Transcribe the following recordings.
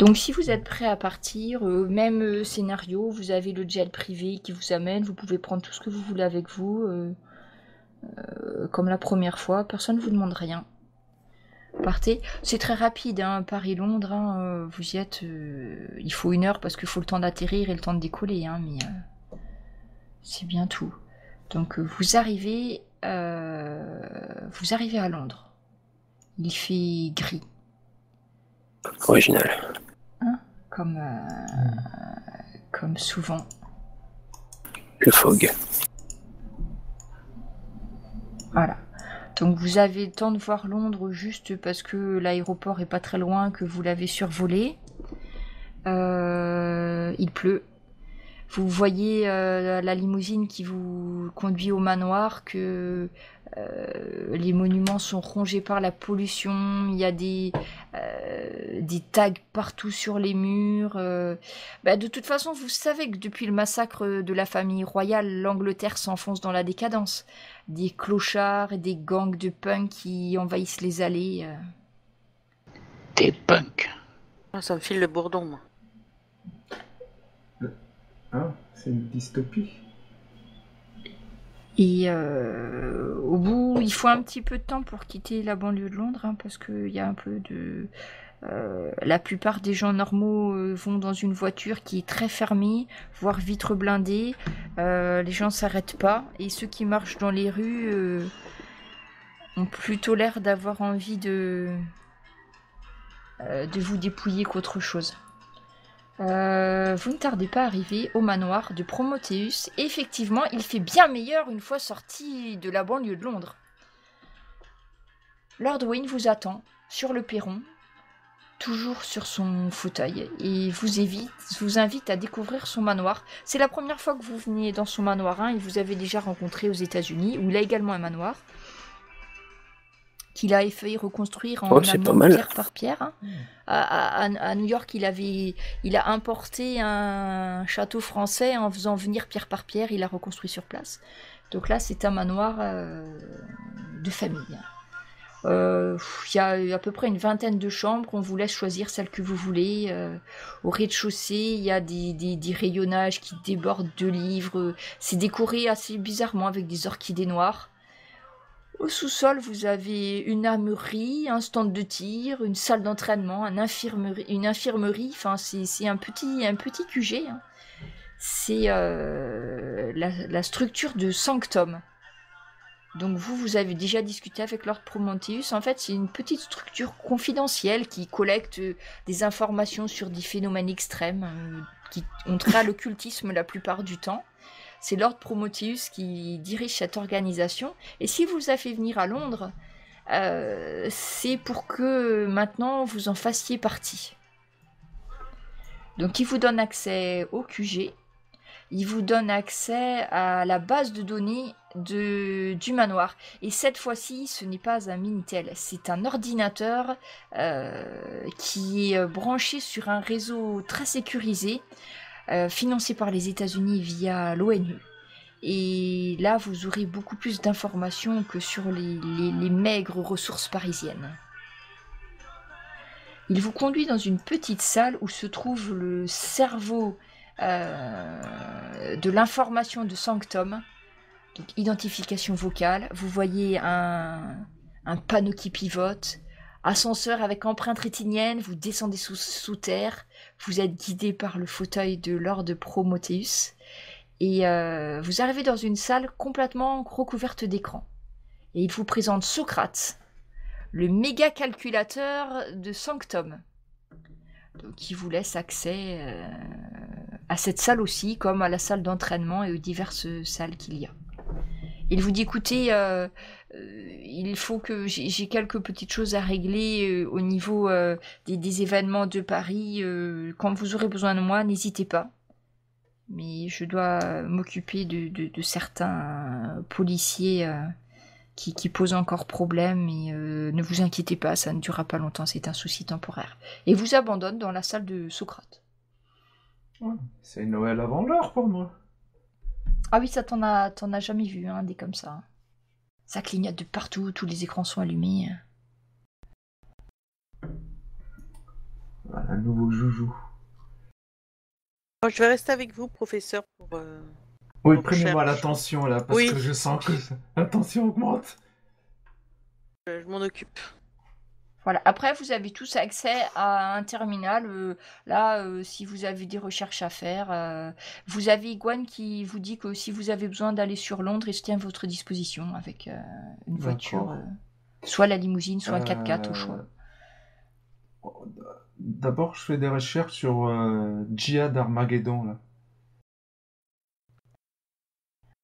Donc si vous êtes prêt à partir, même scénario, vous avez le jet privé qui vous amène, vous pouvez prendre tout ce que vous voulez avec vous, comme la première fois, personne ne vous demande rien. Partez, c'est très rapide, hein, Paris-Londres, hein, vous y êtes, il faut 1 heure parce qu'il faut le temps d'atterrir et le temps de décoller, hein, mais c'est bien tout. Donc vous arrivez à Londres. Il fait gris. Original. Hein, comme souvent. Le fog. Voilà. Donc vous avez le temps de voir Londres juste parce que l'aéroport est pas très loin, que vous l'avez survolé. Il pleut. Vous voyez la limousine qui vous conduit au manoir, que les monuments sont rongés par la pollution, il y a des tags partout sur les murs. De toute façon, vous savez que depuis le massacre de la famille royale, l'Angleterre s'enfonce dans la décadence. Des clochards et des gangs de punks qui envahissent les allées. Des punks. Ah, ça me file le bourdon, moi. Ah, c'est une dystopie. Et au bout, il faut un petit peu de temps pour quitter la banlieue de Londres, hein, parce qu'il y a un peu de... la plupart des gens normaux vont dans une voiture qui est très fermée, voire vitre blindée. Les gens s'arrêtent pas. Et ceux qui marchent dans les rues ont plutôt l'air d'avoir envie de vous dépouiller qu'autre chose. Vous ne tardez pas à arriver au manoir de Prometheus. Et effectivement, il fait bien meilleur une fois sorti de la banlieue de Londres. Lord Wayne vous attend sur le perron, toujours sur son fauteuil, et vous invite à découvrir son manoir. C'est la première fois que vous venez dans son manoir, hein, et vous avez déjà rencontré aux États-Unis, où il a également un manoir, qu'il a fait reconstruire en amenant pierre par pierre. Hein. À New York, il a importé un château français en faisant venir pierre par pierre, il a reconstruit sur place. Donc là, c'est un manoir de famille. Il y a à peu près une 20aine de chambres, on vous laisse choisir celle que vous voulez. Au rez-de-chaussée, il y a des rayonnages qui débordent de livres. C'est décoré assez bizarrement avec des orchidées noires. Au sous-sol, vous avez une armurerie, un stand de tir, une salle d'entraînement, une infirmerie. Enfin, c'est un petit QG. Hein. C'est la structure de Sanctum. Donc vous avez déjà discuté avec Lord Prometheus. En fait, c'est une petite structure confidentielle qui collecte des informations sur des phénomènes extrêmes qui ont trait à l'occultisme la plupart du temps. C'est Lord Prometheus qui dirige cette organisation. Et si vous a fait venir à Londres, c'est pour que maintenant vous en fassiez partie. Donc il vous donne accès au QG. Il vous donne accès à la base de données du manoir. Et cette fois-ci, ce n'est pas un Minitel, c'est un ordinateur qui est branché sur un réseau très sécurisé, financé par les États-Unis via l'ONU. Et là, vous aurez beaucoup plus d'informations que sur les maigres ressources parisiennes. Il vous conduit dans une petite salle où se trouve le cerveau de l'information de Sanctum, donc identification vocale. Vous voyez un panneau qui pivote, ascenseur avec empreinte rétinienne, vous descendez sous terre, vous êtes guidé par le fauteuil de Lord Prometheus, et vous arrivez dans une salle complètement recouverte d'écrans. Et il vous présente Socrate, le méga calculateur de Sanctum. Donc il vous laisse accès à cette salle aussi, comme à la salle d'entraînement et aux diverses salles qu'il y a. Il vous dit, écoutez, il faut que j'ai quelques petites choses à régler au niveau des événements de Paris. Quand vous aurez besoin de moi, n'hésitez pas. Mais je dois m'occuper de certains policiers qui posent encore problème. Et ne vous inquiétez pas, ça ne durera pas longtemps, c'est un souci temporaire. Et vous abandonne dans la salle de Socrate. Ouais, c'est Noël avant l'heure pour moi. Ah oui, ça t'en as jamais vu, hein, des comme ça. Ça clignote de partout, tous les écrans sont allumés. Voilà, un nouveau joujou. Je vais rester avec vous, professeur, pour... Oui, prenez-moi l'attention là, parce oui. que je sens que l'attention augmente. Je m'en occupe. Voilà. Après, vous avez tous accès à un terminal. Si vous avez des recherches à faire, vous avez Iguane qui vous dit que si vous avez besoin d'aller sur Londres, il se tient à votre disposition avec une voiture, soit la limousine, soit un 4x4 au choix. D'abord, je fais des recherches sur Djihad Armageddon là.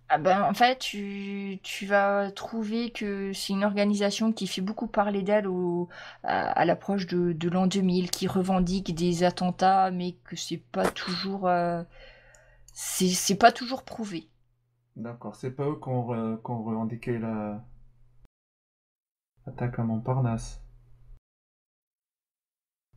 Ah ben, en fait, tu vas trouver que c'est une organisation qui fait beaucoup parler d'elle à l'approche de l'an 2000, qui revendique des attentats, mais que c'est pas toujours prouvé. D'accord, c'est pas eux qu'on revendiquait l'attaque à Montparnasse.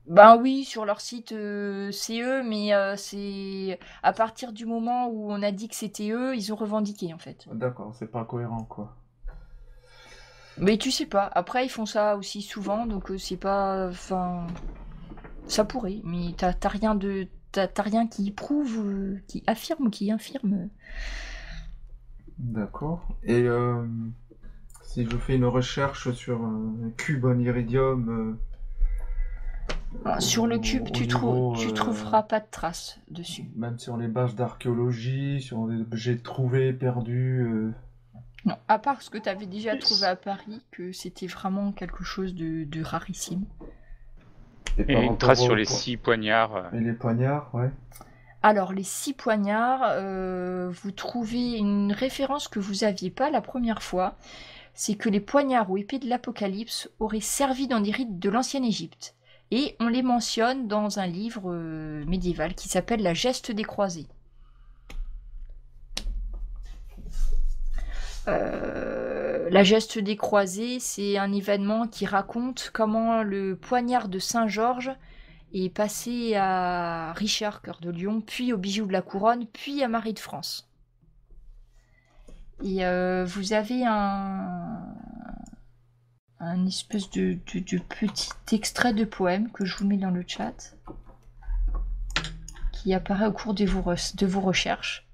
Ben oui, sur leur site, c'est eux, mais c'est à partir du moment où on a dit que c'était eux, ils ont revendiqué en fait. D'accord, c'est pas cohérent quoi. Mais tu sais pas, après ils font ça aussi souvent, donc c'est pas... Enfin... Ça pourrait, mais t'as rien qui prouve, qui affirme ou qui infirme. D'accord. Et si je fais une recherche sur un cube en iridium... sur le cube, tu trouveras pas de traces dessus. Même sur les bases d'archéologie, sur des objets trouvés, perdus... Non, à part ce que tu avais déjà trouvé à Paris, que c'était vraiment quelque chose de rarissime. Et une trace sur les 6 poignards. Et les poignards, ouais. Alors, les 6 poignards, vous trouvez une référence que vous aviez pas la première fois. C'est que les poignards ou épées de l'Apocalypse auraient servi dans des rites de l'ancienne Égypte. Et on les mentionne dans un livre médiéval qui s'appelle La Geste des Croisés. La Geste des Croisés, c'est un événement qui raconte comment le poignard de Saint-Georges est passé à Richard, cœur de lion, puis au bijou de la couronne, puis à Marie de France. Et vous avez un espèce de petit extrait de poème que je vous mets dans le chat, qui apparaît au cours de vos recherches.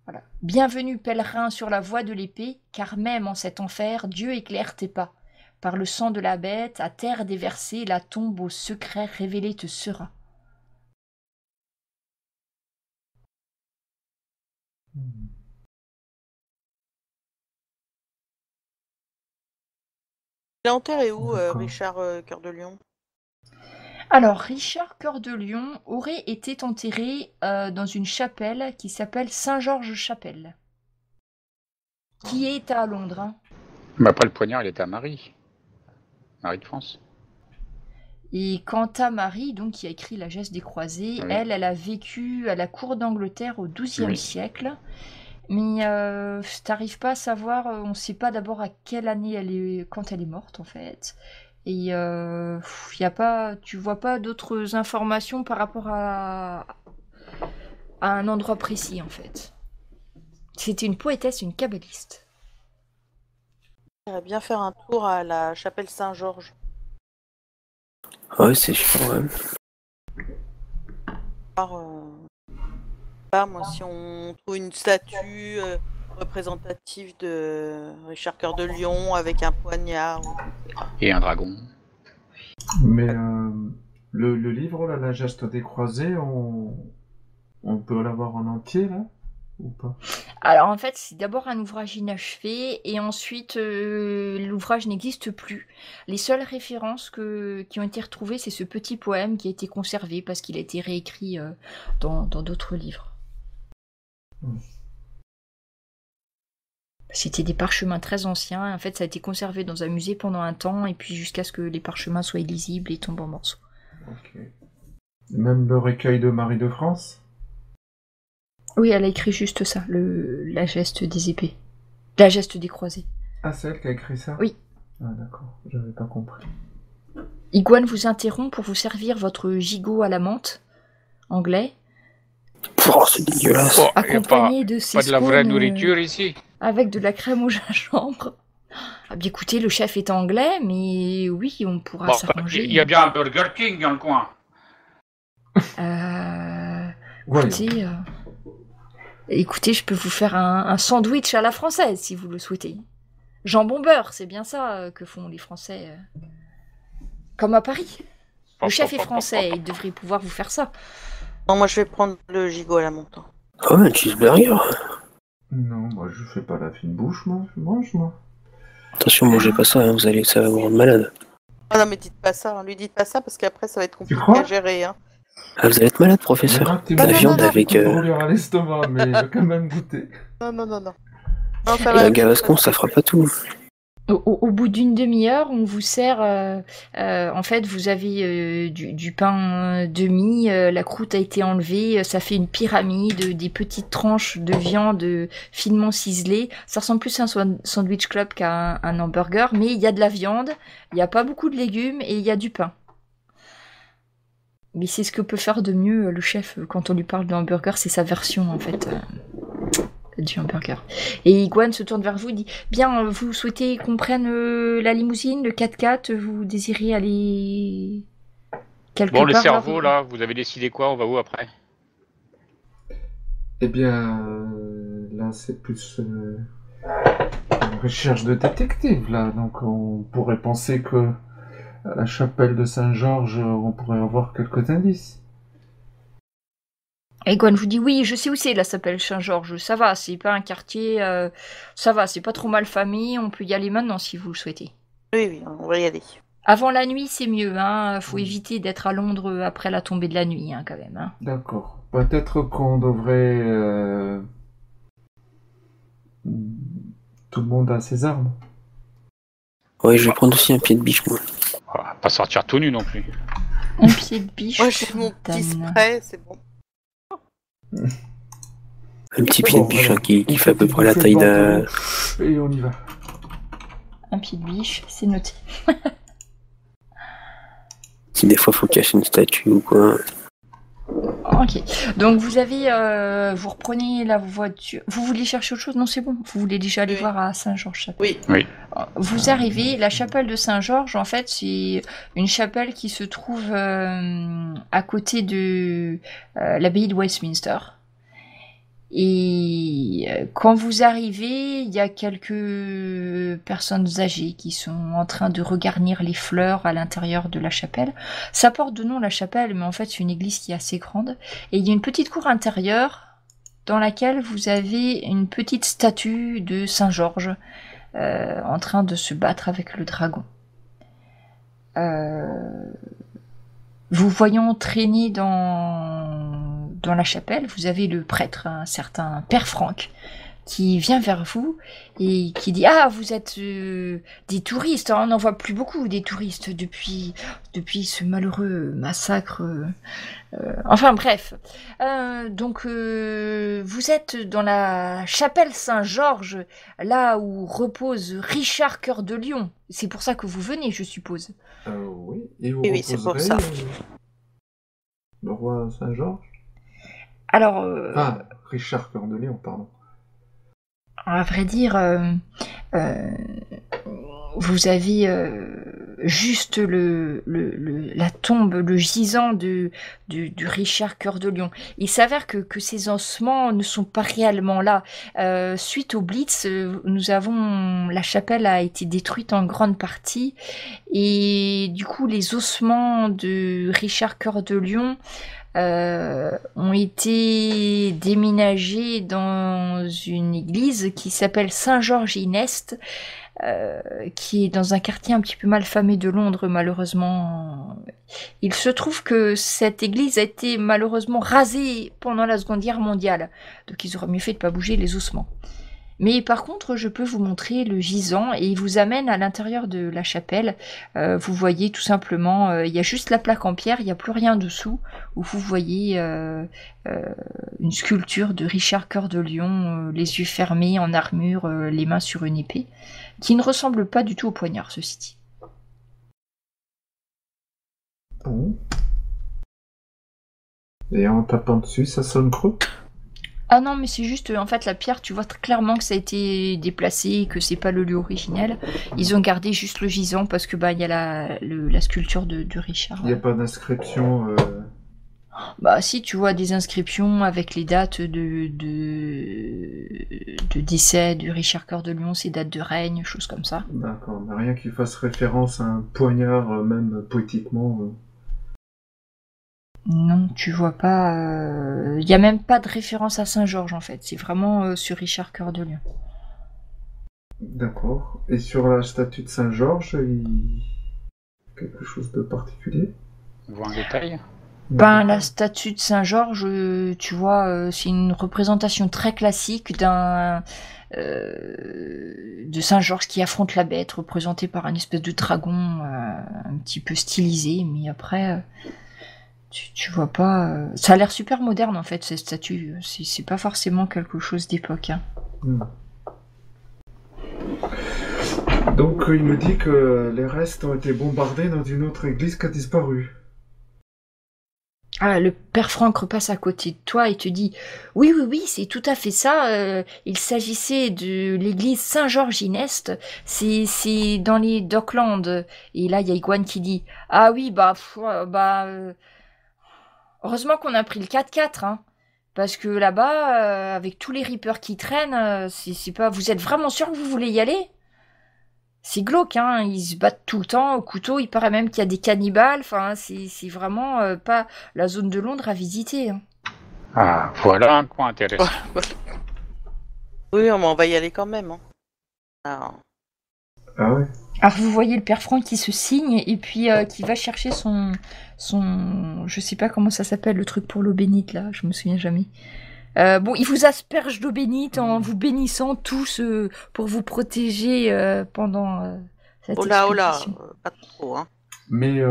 Voilà. Bienvenue pèlerin sur la voie de l'épée, car même en cet enfer, Dieu éclaire tes pas. Par le sang de la bête, à terre déversée, la tombe au secret révélé te sera. Il est enterré où, Richard Cœur de Lion? Alors, Richard Cœur de Lion aurait été enterré dans une chapelle qui s'appelle Saint-Georges-Chapelle, qui est à Londres. Hein. Mais après, le poignard, il était à Marie. Marie de France. Et quant à Marie, donc, qui a écrit La Geste des Croisés, oui. Elle a vécu à la cour d'Angleterre au XIIe siècle. Mais t'arrives pas à savoir, on sait pas d'abord à quelle année quand elle est morte, en fait. Et tu vois pas d'autres informations par rapport à un endroit précis, en fait. C'était une poétesse, une kabbaliste. J'aimerais bien faire un tour à la chapelle Saint-Georges. Ouais, c'est sûr, ouais. Moi, si on trouve une statue représentative de Richard Cœur de Lion avec un poignard. Et un dragon. Mais le livre, là, La Geste des Croisés, on peut l'avoir en entier, là? Ou pas? Alors en fait, c'est d'abord un ouvrage inachevé et ensuite l'ouvrage n'existe plus. Les seules références qui ont été retrouvées, c'est ce petit poème qui a été conservé parce qu'il a été réécrit dans d'autres livres. C'était des parchemins très anciens. En fait, ça a été conservé dans un musée pendant un temps et puis jusqu'à ce que les parchemins soient illisibles et tombent en morceaux. Ok. Même le recueil de Marie de France? Oui, elle a écrit juste ça, la geste des épées. La geste des croisés. Ah, c'est elle qui a écrit ça? Oui. Ah, d'accord, j'avais pas compris. Iguane vous interrompt pour vous servir votre gigot à la menthe, anglais. Oh, c'est dégueulasse. Accompagné de ces pas de la vraie nourriture ici. Avec de la crème au gingembre. Ah, bien, écoutez, le chef est anglais, mais oui, on pourra s'arranger. Il y a bien un Burger King dans le coin. Écoutez, écoutez, je peux vous faire un sandwich à la française, si vous le souhaitez. Jambon beurre, c'est bien ça que font les Français. Comme à Paris. Le chef est français, il devrait pouvoir vous faire ça. Non, moi je vais prendre le gigot à la montagne. Oh, un cheeseburger. Non, moi je fais pas la fine bouche, moi. Je mange, moi. Attention, mangez pas ça, hein, ça va vous rendre malade. Ah non, mais dites pas ça, hein. Lui dites pas ça parce qu'après ça va être compliqué crois à gérer. Hein. Ah, vous allez être malade, professeur. Tu La m'as viande donné un avec... coup de brûlure à l'estomac, mais il va quand même goûter. Non. Non, ça Et va. un gavascon, ça fera pas tout. Au bout d'une demi-heure, on vous sert. En fait, vous avez du pain demi, la croûte a été enlevée, ça fait une pyramide, des petites tranches de viande finement ciselées. Ça ressemble plus à un sandwich club qu'à un hamburger, mais il y a de la viande, il n'y a pas beaucoup de légumes et il y a du pain. Mais c'est ce que peut faire de mieux le chef quand on lui parle de hamburger, c'est sa version en fait. Du hamburger. Et Iguane se tourne vers vous et dit « Bien, vous souhaitez qu'on prenne la limousine, le 4x4, vous désirez aller quelque part ?» Bon, le cerveau, là, vous avez décidé quoi? On va où après? Eh bien, là, c'est plus une recherche de détective, là. Donc, on pourrait penser que à la chapelle de Saint-Georges, on pourrait avoir quelques indices. Et Iguane vous dit « Oui, je sais où c'est, là, ça s'appelle Saint-Georges. Ça va, c'est pas un quartier... ça va, c'est pas trop mal famé. On peut y aller maintenant, si vous le souhaitez. » Oui, on va y aller. Avant la nuit, c'est mieux. Hein. Faut éviter d'être à Londres après la tombée de la nuit, hein, quand même. Hein. D'accord. Peut-être qu'on devrait... Tout le monde a ses armes. Oui, je vais prendre aussi un pied de biche, moi. Oh, pas sortir tout nu non plus. Un pied de biche. Moi, j'ai mon petit spray, c'est bon. Un petit pied de biche qui fait à peu près la taille d'un... Et on y va. Un pied de biche, c'est noté. Si des fois faut cacher une statue ou quoi. Ok. Donc vous avez... vous reprenez la voiture... Vous voulez chercher autre chose? Non, c'est bon. Vous voulez déjà aller voir à Saint-Georges-Chapelle. Oui. Vous arrivez, la chapelle de Saint-Georges, en fait, c'est une chapelle qui se trouve à côté de l'abbaye de Westminster. Et quand vous arrivez, il y a quelques personnes âgées qui sont en train de regarnir les fleurs à l'intérieur de la chapelle. Ça porte de nom la chapelle, mais en fait c'est une église qui est assez grande. Et il y a une petite cour intérieure dans laquelle vous avez une petite statue de Saint-Georges en train de se battre avec le dragon. Vous voyant traîner dans la chapelle, vous avez le prêtre, un certain Père Franck, qui vient vers vous et qui dit « Ah, vous êtes des touristes, on n'en voit plus beaucoup des touristes depuis ce malheureux massacre. Enfin bref, donc vous êtes dans la chapelle Saint-Georges, là où repose Richard Cœur de Lion. C'est pour ça que vous venez, je suppose. » Oui, et où Oui, c'est pour ça. Le roi Saint-Georges? Alors... Richard Cœur de Lion, pardon. À vrai dire, vous avez juste la tombe, le gisant du Richard Cœur de Lion. Il s'avère que ces ossements ne sont pas réellement là. Suite au Blitz, la chapelle a été détruite en grande partie et du coup les ossements de Richard Cœur de Lion ont été déménagés dans une église qui s'appelle Saint-Georges-in-Est, qui est dans un quartier un petit peu malfamé de Londres, malheureusement. Il se trouve que cette église a été malheureusement rasée pendant la Seconde Guerre mondiale, donc ils auraient mieux fait de ne pas bouger les ossements. Mais par contre, je peux vous montrer le gisant et il vous amène à l'intérieur de la chapelle. Vous voyez tout simplement, il y a juste la plaque en pierre, il n'y a plus rien dessous, où vous voyez une sculpture de Richard Cœur de Lion, les yeux fermés, en armure, les mains sur une épée, qui ne ressemble pas du tout au poignard, ceci dit. Bon. Et en tapant dessus, ça sonne creux? Ah non, mais c'est juste, en fait, la pierre, tu vois clairement que ça a été déplacé, que c'est pas le lieu originel. Ils ont gardé juste le gisant parce que il y a la sculpture de Richard. Il n'y a pas d'inscription. Bah si, tu vois des inscriptions avec les dates de décès de Richard Cœur de Lion, ses dates de règne, choses comme ça. D'accord, mais rien qui fasse référence à un poignard, même poétiquement. Non, tu vois pas. Il y a même pas de référence à Saint-Georges en fait. C'est vraiment sur Richard Cœur de Lion. D'accord. Et sur la statue de Saint-Georges, quelque chose de particulier? On voit un détail. La statue de Saint-Georges, tu vois, c'est une représentation très classique de Saint-Georges qui affronte la bête, représenté par un espèce de dragon un petit peu stylisé, mais après, tu vois pas. Ça a l'air super moderne en fait, cette statue. C'est pas forcément quelque chose d'époque. Hein. Donc, il me dit que les restes ont été bombardés dans une autre église qui a disparu. Ah, le père Franck repasse à côté de toi et te dit « Oui, c'est tout à fait ça. Il s'agissait de l'église Saint-Georges-Inest. C'est dans les Docklands. » Et là, il y a Iguane qui dit « Ah oui, heureusement qu'on a pris le 4x4, hein. Parce que là-bas, avec tous les Reapers qui traînent, c'est pas... Vous êtes vraiment sûr que vous voulez y aller ? C'est glauque, hein, ils se battent tout le temps au couteau, il paraît même qu'il y a des cannibales, enfin, c'est vraiment pas la zone de Londres à visiter. Hein. Ah, voilà un coin intéressant. Oui, on va y aller quand même. Hein. Ah ouais. Alors vous voyez le père Franck qui se signe et puis qui va chercher son... Je sais pas comment ça s'appelle, le truc pour l'eau bénite, là, je me souviens jamais. Il vous asperge d'eau bénite en vous bénissant tous pour vous protéger pendant cette expédition. Pas trop, hein. Mais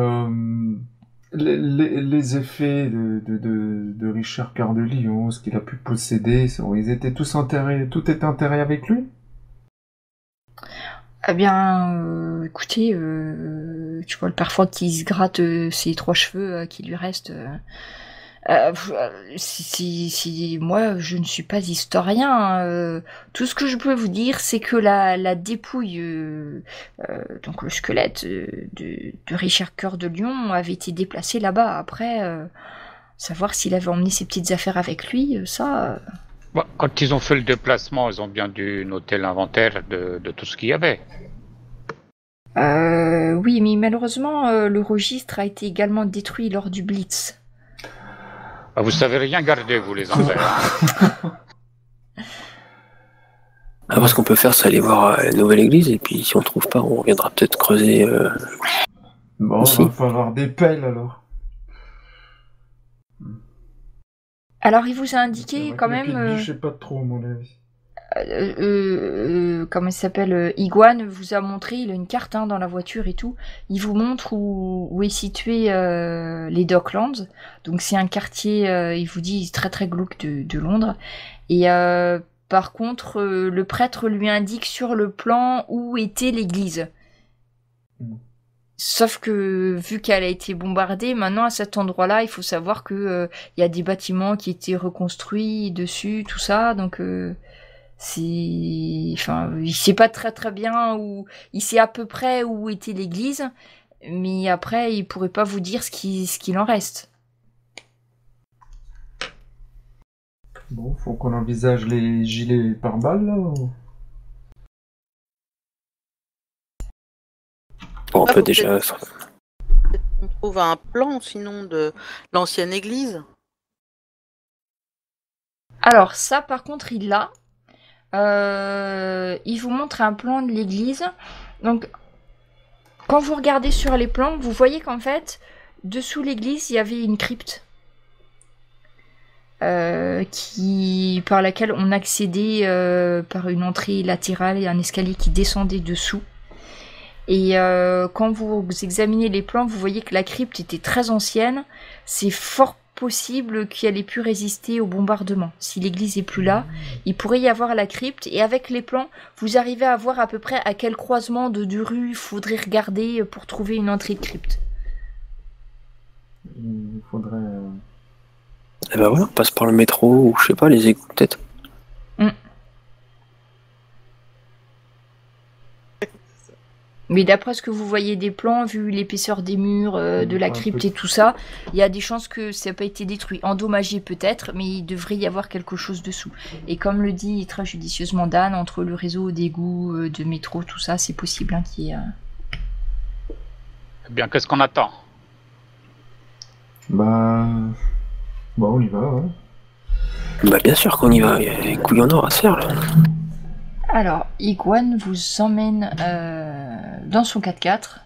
les effets de Richard Cœur de Lion, ce qu'il a pu posséder, ils étaient tous enterrés, tout était enterré avec lui? Eh bien, écoutez, tu vois le père Franck qui se gratte ses 3 cheveux qui lui restent... moi, je ne suis pas historien. Tout ce que je peux vous dire, c'est que la dépouille, donc le squelette de Richard Cœur de Lion avait été déplacé là-bas. Après, savoir s'il avait emmené ses petites affaires avec lui, ça... Bon, quand ils ont fait le déplacement, ils ont bien dû noter l'inventaire de tout ce qu'il y avait. Oui, mais malheureusement, le registre a été également détruit lors du Blitz. Ah, vous savez rien garder, vous, les Anglais. Ah, ce qu'on peut faire, c'est aller voir la nouvelle église, et puis si on trouve pas, on reviendra peut-être creuser. Bon, aussi. Il va falloir des pelles alors. Alors, il vous a indiqué quand même... Je sais pas trop, mon avis. Comment il s'appelle, Iguane vous a montré, il a une carte dans la voiture et tout, il vous montre où est situé les Docklands, donc c'est un quartier, il vous dit, très très glauque de Londres, et par contre, le prêtre lui indique sur le plan où était l'église. Sauf que, vu qu'elle a été bombardée, maintenant à cet endroit-là, il faut savoir que y a des bâtiments qui étaient reconstruits dessus, tout ça, donc... il sait pas très très bien où, il sait à peu près où était l'église, mais après il pourrait pas vous dire ce qu'il en reste. Bon, faut qu'on envisage les gilets pare-balles là ou... Bon, on peut déjà... On trouve un plan sinon de l'ancienne église. Alors ça par contre il l'a. Il vous montre un plan de l'église. Donc, quand vous regardez sur les plans, vous voyez qu'en fait, dessous l'église, il y avait une crypte par laquelle on accédait par une entrée latérale et un escalier qui descendait dessous. Et quand vous examinez les plans, vous voyez que la crypte était très ancienne. C'est fort possible qu'elle ait pu résister au bombardement. Si l'église est plus là, il pourrait y avoir la crypte, et avec les plans, vous arrivez à voir à peu près à quel croisement de rue il faudrait regarder pour trouver une entrée de crypte. Il faudrait... Eh ben voilà, on passe par le métro ou je sais pas, les égouts peut-être. Mais d'après ce que vous voyez des plans, vu l'épaisseur des murs, de la crypte et tout ça, il y a des chances que ça n'a pas été détruit. Endommagé peut-être, mais il devrait y avoir quelque chose dessous. Et comme le dit très judicieusement Dan, entre le réseau d'égouts, de métro, tout ça, c'est possible hein, qu'il y ait... Eh bien, qu'est-ce qu'on attend? Bon, on y va, ouais. Bah bien sûr qu'on y va, il y a des couilles en or à se faire là. Alors, Iguane vous emmène dans son 4x4.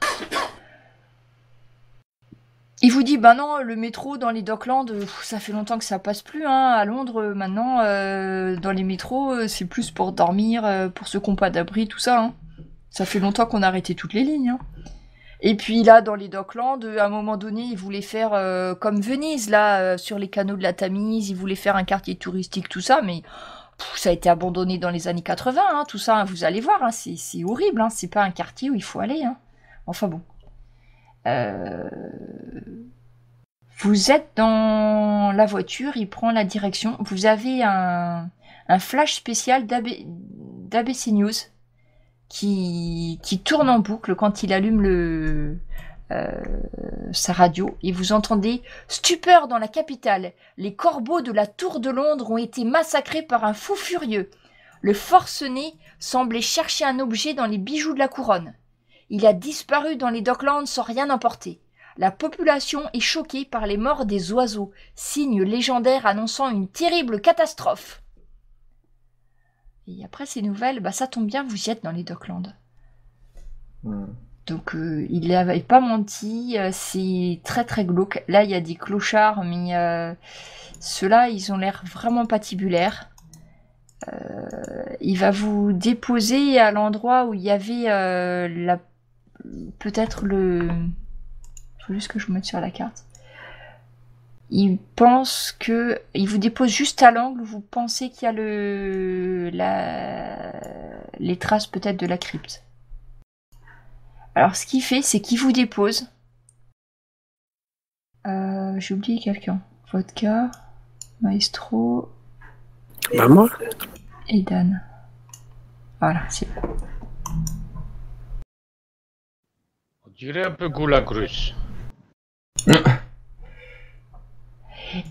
Il vous dit, bah non, le métro dans les Docklands, ça fait longtemps que ça passe plus. Hein. À Londres, maintenant, dans les métros, c'est plus pour dormir, pour ceux qui n'ont pas d'abri, tout ça. Hein. Ça fait longtemps qu'on a arrêté toutes les lignes. Hein. Et puis là, dans les Docklands, à un moment donné, ils voulaient faire comme Venise, là, sur les canaux de la Tamise. Ils voulaient faire un quartier touristique, tout ça, mais... ça a été abandonné dans les années 80, hein, tout ça, hein, vous allez voir, hein, c'est horrible, hein, c'est pas un quartier où il faut aller. Hein. Enfin bon. Vous êtes dans la voiture, il prend la direction. Vous avez un flash spécial d'ABC News qui tourne en boucle quand il allume sa radio, et vous entendez « Stupeur dans la capitale. Les corbeaux de la Tour de Londres ont été massacrés par un fou furieux. Le forcené semblait chercher un objet dans les bijoux de la couronne. Il a disparu dans les Docklands sans rien emporter. La population est choquée par les morts des oiseaux, signe légendaire annonçant une terrible catastrophe. » Et après ces nouvelles, bah ça tombe bien, vous y êtes dans les Docklands. Donc il n'avait pas menti, c'est très très glauque. Là il y a des clochards, mais ceux-là ils ont l'air vraiment patibulaires. Il va vous déposer à l'endroit où il y avait peut-être le... Il faut juste que je me mette sur la carte. Il pense que... Il vous dépose juste à l'angle où vous pensez qu'il y a les traces peut-être de la crypte. Alors, ce qu'il fait, c'est qu'il vous dépose. J'ai oublié quelqu'un. Vodka, Maestro... Bah moi. Et Dan. Voilà, c'est bon. On dirait un peu Goulagrus.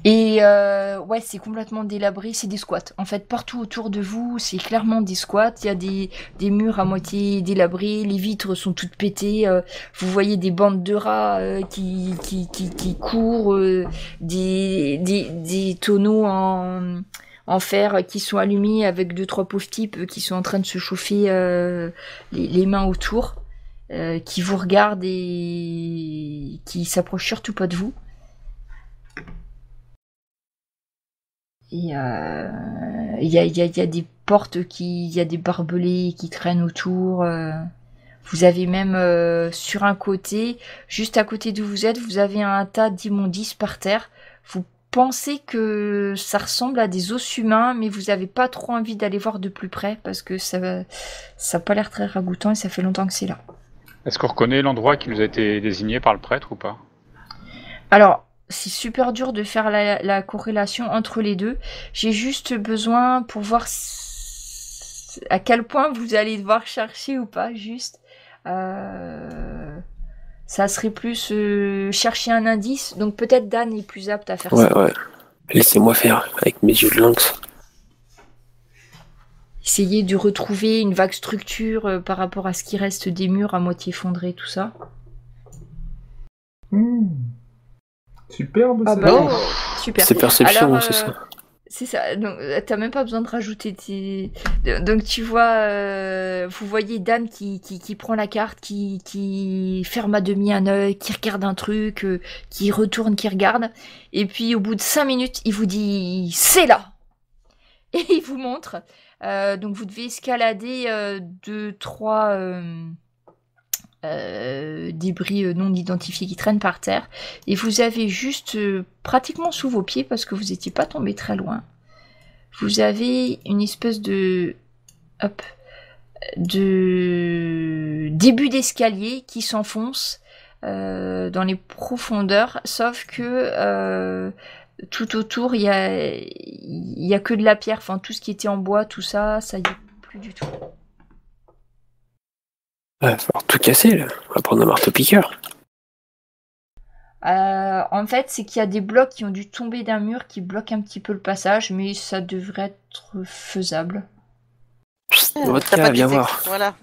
Et ouais, c'est complètement délabré, c'est des squats. En fait, partout autour de vous, c'est clairement des squats. Il y a des murs à moitié délabrés, les vitres sont toutes pétées. Vous voyez des bandes de rats qui courent, des tonneaux en fer qui sont allumés avec 2-3 pauvres types qui sont en train de se chauffer les mains autour, qui vous regardent et qui s'approchent surtout pas de vous. Et il y a des portes il y a des barbelés qui traînent autour. Vous avez même sur un côté, juste à côté d'où vous êtes, vous avez un tas d'immondices par terre. Vous pensez que ça ressemble à des os humains, mais vous avez pas trop envie d'aller voir de plus près parce que ça a pas l'air très ragoûtant et ça fait longtemps que c'est là. Est-ce qu'on reconnaît l'endroit qui nous a été désigné par le prêtre ou pas? Alors, c'est super dur de faire la corrélation entre les deux. J'ai juste besoin pour voir à quel point vous allez devoir chercher ou pas, juste. Ça serait plus chercher un indice. Donc peut-être Dan est plus apte à faire ça. Ouais. Laissez-moi faire avec mes yeux de lynx. Essayer de retrouver une vague structure par rapport à ce qui reste des murs à moitié effondrés, tout ça. Superbe, ah ça. Bah, super. C'est perception, alors, c'est ça. C'est ça, donc t'as même pas besoin de rajouter Donc tu vois, vous voyez Dan qui prend la carte, qui ferme à demi un œil, qui regarde un truc, qui retourne, qui regarde, et puis au bout de 5 minutes, il vous dit « C'est là !» Et il vous montre. Donc vous devez escalader 2-3... débris non identifiés qui traînent par terre, et vous avez juste pratiquement sous vos pieds, parce que vous n'étiez pas tombé très loin, vous avez une espèce de début d'escalier qui s'enfonce dans les profondeurs, sauf que tout autour, il y a que de la pierre. Enfin, tout ce qui était en bois, tout ça, ça y est plus du tout. Il va falloir tout casser, là. On va prendre un marteau-piqueur. En fait, c'est qu'il y a des blocs qui ont dû tomber d'un mur qui bloquent un petit peu le passage, mais ça devrait être faisable. Vodka, viens voir. Voilà.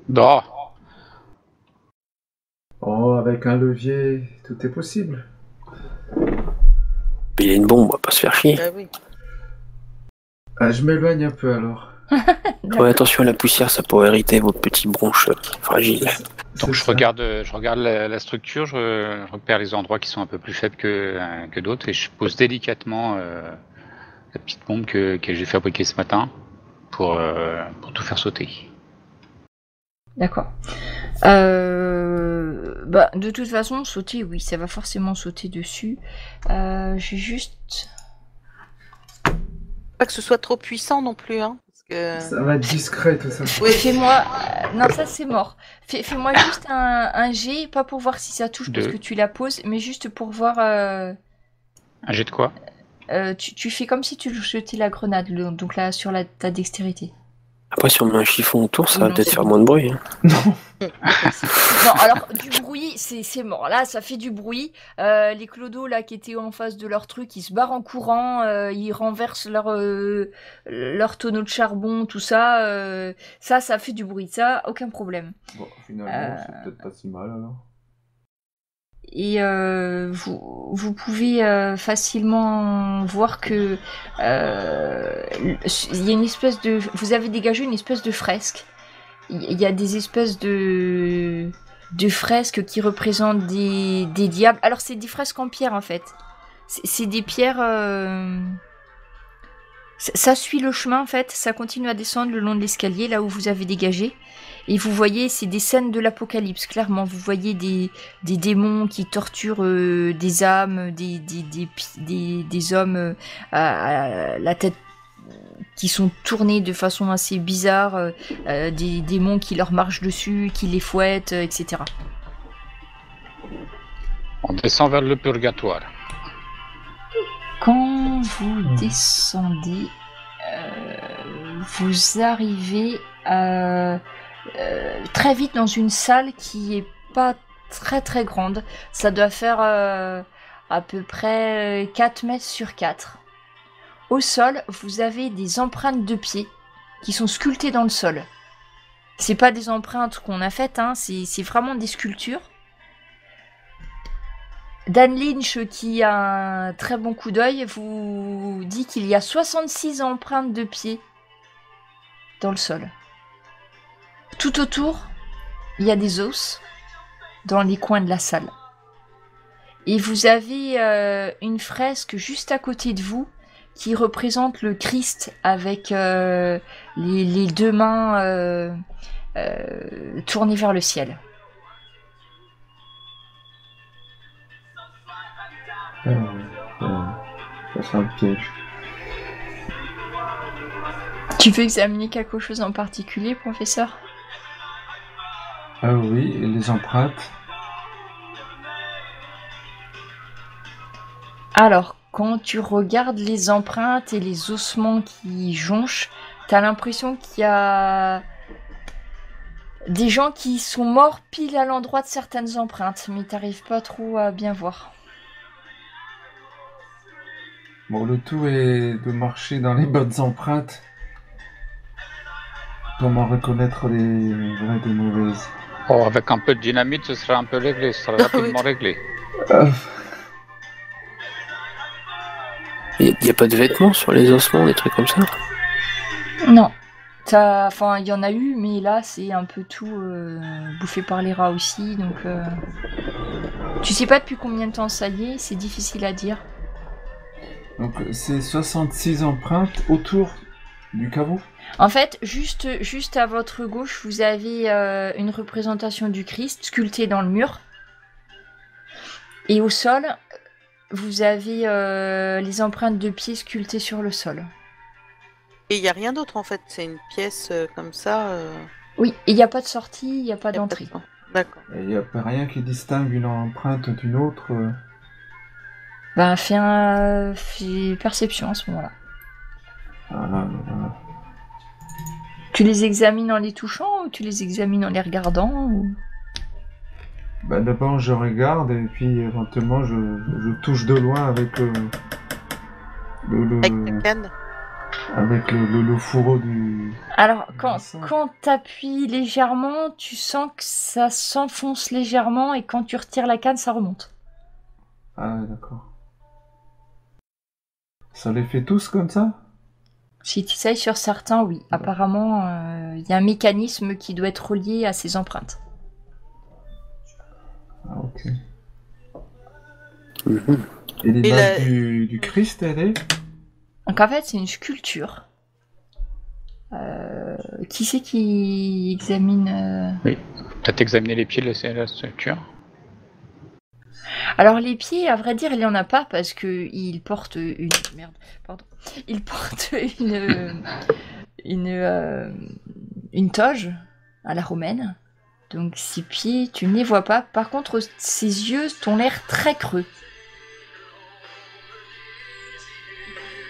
Non. Oh, avec un levier, tout est possible. Il y a une bombe, on va pas se faire chier. Bah oui. Ah, je m'éloigne un peu alors. Ouais, attention à la poussière, ça pourrait hériter vos petits bronches fragiles. Donc je regarde la structure, je repère les endroits qui sont un peu plus faibles que d'autres et je pose délicatement la petite bombe que j'ai fabriquée ce matin pour tout faire sauter. D'accord. De toute façon, sauter, oui, ça va forcément sauter dessus. J'ai juste... Pas que ce soit trop puissant non plus, hein. Ça va être discret tout ça. Oui. Fais-moi... non, ça c'est mort. Fais-moi juste un jet, pas pour voir si ça touche parce que tu la poses, mais juste pour voir... Un jet de quoi? Tu fais comme si tu jetais la grenade, donc là, sur ta dextérité. Après, si on met un chiffon autour, ça va Non, peut-être c'est faire bon. moins de bruit. Hein. Non, alors, du bruit, c'est mort. Là, ça fait du bruit. Les clodos, là, qui étaient en face de leur truc, ils se barrent en courant, ils renversent leur tonneau de charbon, tout ça. Ça fait du bruit. Ça, aucun problème. Bon, finalement, c'est peut-être pas si mal alors. Et vous pouvez facilement voir que il y a une espèce de... Vous avez dégagé une espèce de fresque. Il y a des espèces de fresques qui représentent des diables. Alors c'est des fresques en pierre en fait. C'est des pierres... Ça suit le chemin en fait. Ça continue à descendre le long de l'escalier là où vous avez dégagé. Et vous voyez, c'est des scènes de l'apocalypse, clairement. Vous voyez des démons qui torturent des âmes, des hommes à la tête qui sont tournés de façon assez bizarre, des démons qui leur marchent dessus, qui les fouettent, etc. On descend vers le purgatoire. Quand vous descendez, vous arrivez très vite dans une salle qui est pas très très grande. Ça doit faire à peu près 4 mètres sur 4. Au sol, vous avez des empreintes de pieds qui sont sculptées dans le sol. C'est pas des empreintes qu'on a faites, hein, c'est vraiment des sculptures. Dan Lynch, qui a un très bon coup d'œil, vous dit qu'il y a 66 empreintes de pieds dans le sol. Tout autour, il y a des os dans les coins de la salle. Et vous avez une fresque juste à côté de vous qui représente le Christ avec les deux mains tournées vers le ciel. Ça c'est un piège. Tu veux examiner quelque chose en particulier, professeur ? Ah oui, et les empreintes. Alors, quand tu regardes les empreintes et les ossements qui jonchent, t'as l'impression qu'il y a des gens qui sont morts pile à l'endroit de certaines empreintes, mais t'arrives pas trop à bien voir. Bon, le tout est de marcher dans les bonnes empreintes. Comment reconnaître les vraies des mauvaises. Oh, avec un peu de dynamite, ce sera un peu réglé, ce sera rapidement réglé. Il n'y a pas de vêtements sur les ossements, des trucs comme ça? Non. Enfin, il y en a eu, mais là, c'est un peu tout bouffé par les rats aussi, donc... Tu sais pas depuis combien de temps ça y est, c'est difficile à dire. Donc, c'est 66 empreintes autour du caveau? En fait, juste à votre gauche, vous avez une représentation du Christ sculptée dans le mur. Et au sol, vous avez les empreintes de pieds sculptées sur le sol. Et il n'y a rien d'autre en fait, c'est une pièce comme ça. Oui, et il n'y a pas de sortie, il n'y a pas d'entrée. D'accord. Et il n'y a pas rien qui distingue une empreinte d'une autre. Ben, fais perception à ce moment-là. Tu les examines en les touchant ou tu les examines en les regardant ou... Bah, d'abord je regarde et puis éventuellement je touche de loin avec Avec la canne. Avec le fourreau du... Alors, quand t'appuies légèrement, tu sens que ça s'enfonce légèrement et quand tu retires la canne, ça remonte. Ah, d'accord. Ça les fait tous comme ça? Si tu essayes sur certains, oui. Apparemment, il y a un mécanisme qui doit être relié à ces empreintes. Ah, ok. Et l'image du Christ, elle est? Donc en fait, c'est une sculpture. Qui c'est qui examine Oui. Peut-être examiner les pieds de la structure. Alors les pieds, à vrai dire, il n'y en a pas parce que il porte une... Merde, pardon. Il porte une toge à la romaine. Donc ses pieds, tu ne les vois pas. Par contre, ses yeux t'ont l'air très creux.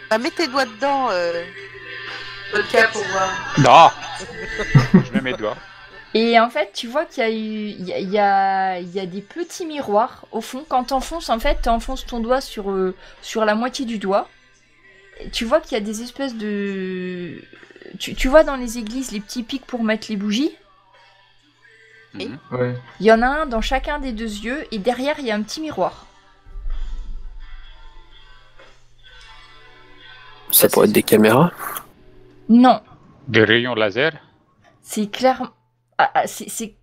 Bah, mets tes doigts dedans, Vodka, pour voir. Non. Je mets mes doigts. Et en fait, tu vois qu'il y a des petits miroirs au fond. Quand t'enfonces, en fait, t'enfonces ton doigt sur la moitié du doigt. Et tu vois qu'il y a des espèces de... Tu vois dans les églises les petits pics pour mettre les bougies? Oui. Ouais. Il y en a un dans chacun des deux yeux et derrière, il y a un petit miroir. Ça pourrait être des caméras? Non. Des rayons laser? C'est clair...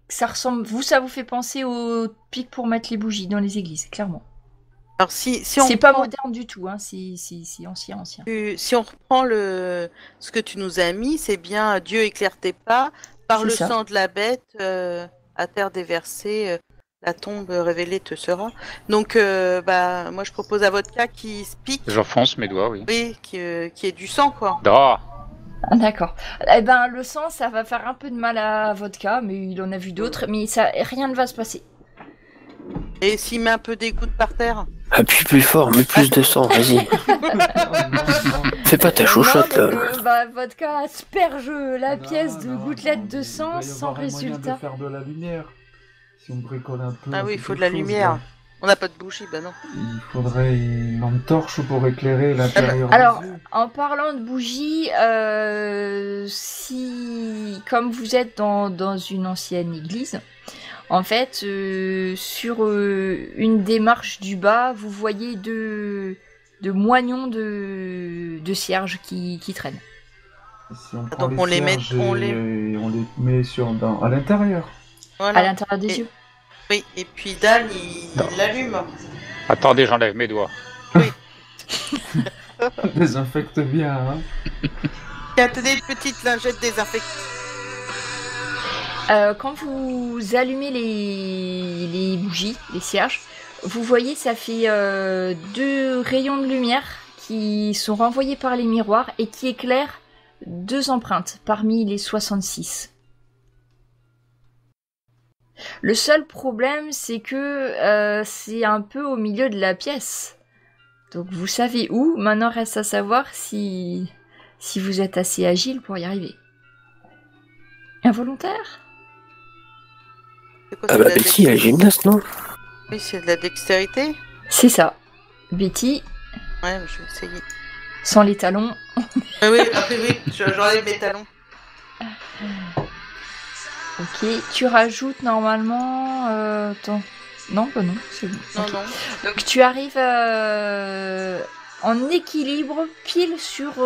ça ressemble... ça vous fait penser aux pics pour mettre les bougies dans les églises, clairement. Alors si on c'est pas moderne du tout, hein. C'est ancien. Si on reprend ce que tu nous as mis, c'est bien Dieu éclaire tes pas, par le sang de la bête, à terre déversée, la tombe révélée te sera. Donc moi je propose à Vodka qui se pique. J'enfonce mes doigts, oui. Oui, qui est du sang, quoi. Non. Ah, d'accord. Eh ben le sang, ça va faire un peu de mal à Vodka, mais il en a vu d'autres, mais rien ne va se passer. Et s'il met un peu des gouttes par terre? Appuie plus fort, mets plus de sang, vas-y. Fais pas ta chouchotte là. Vodka asperge la pièce de gouttelettes de sang sans résultat. De faire de la lumière. Si on bricole un peu. Ah oui, il faut de la lumière. Là. On n'a pas de bougie, bah non. Il faudrait une lampe torche pour éclairer l'intérieur. Alors, en parlant de bougie, si, comme vous êtes dans une ancienne église, en fait, sur une des marches du bas, vous voyez deux moignons de cierges qui traînent. Si on prend donc les on les met à l'intérieur. Voilà. À l'intérieur des yeux. Oui, et puis Dan, il l'allume. Attendez, j'enlève mes doigts. Oui. Désinfecte bien, hein. Tenez une petite lingette désinfectée. Quand vous allumez les bougies, les cierges, vous voyez, ça fait 2 rayons de lumière qui sont renvoyés par les miroirs et qui éclairent 2 empreintes parmi les 66. Le seul problème, c'est que c'est un peu au milieu de la pièce. Donc vous savez où, maintenant reste à savoir si vous êtes assez agile pour y arriver. Involontaire ? Ah bah Betty, elle est gymnaste, non? Oui, c'est de la dextérité. C'est ça. Betty. Ouais, je vais essayer. Sans les talons. Oui, j'enlève mes talons. Ok, tu rajoutes normalement... Attends. Non, bah non, c'est bon. Non, okay. non. Donc tu arrives en équilibre pile sur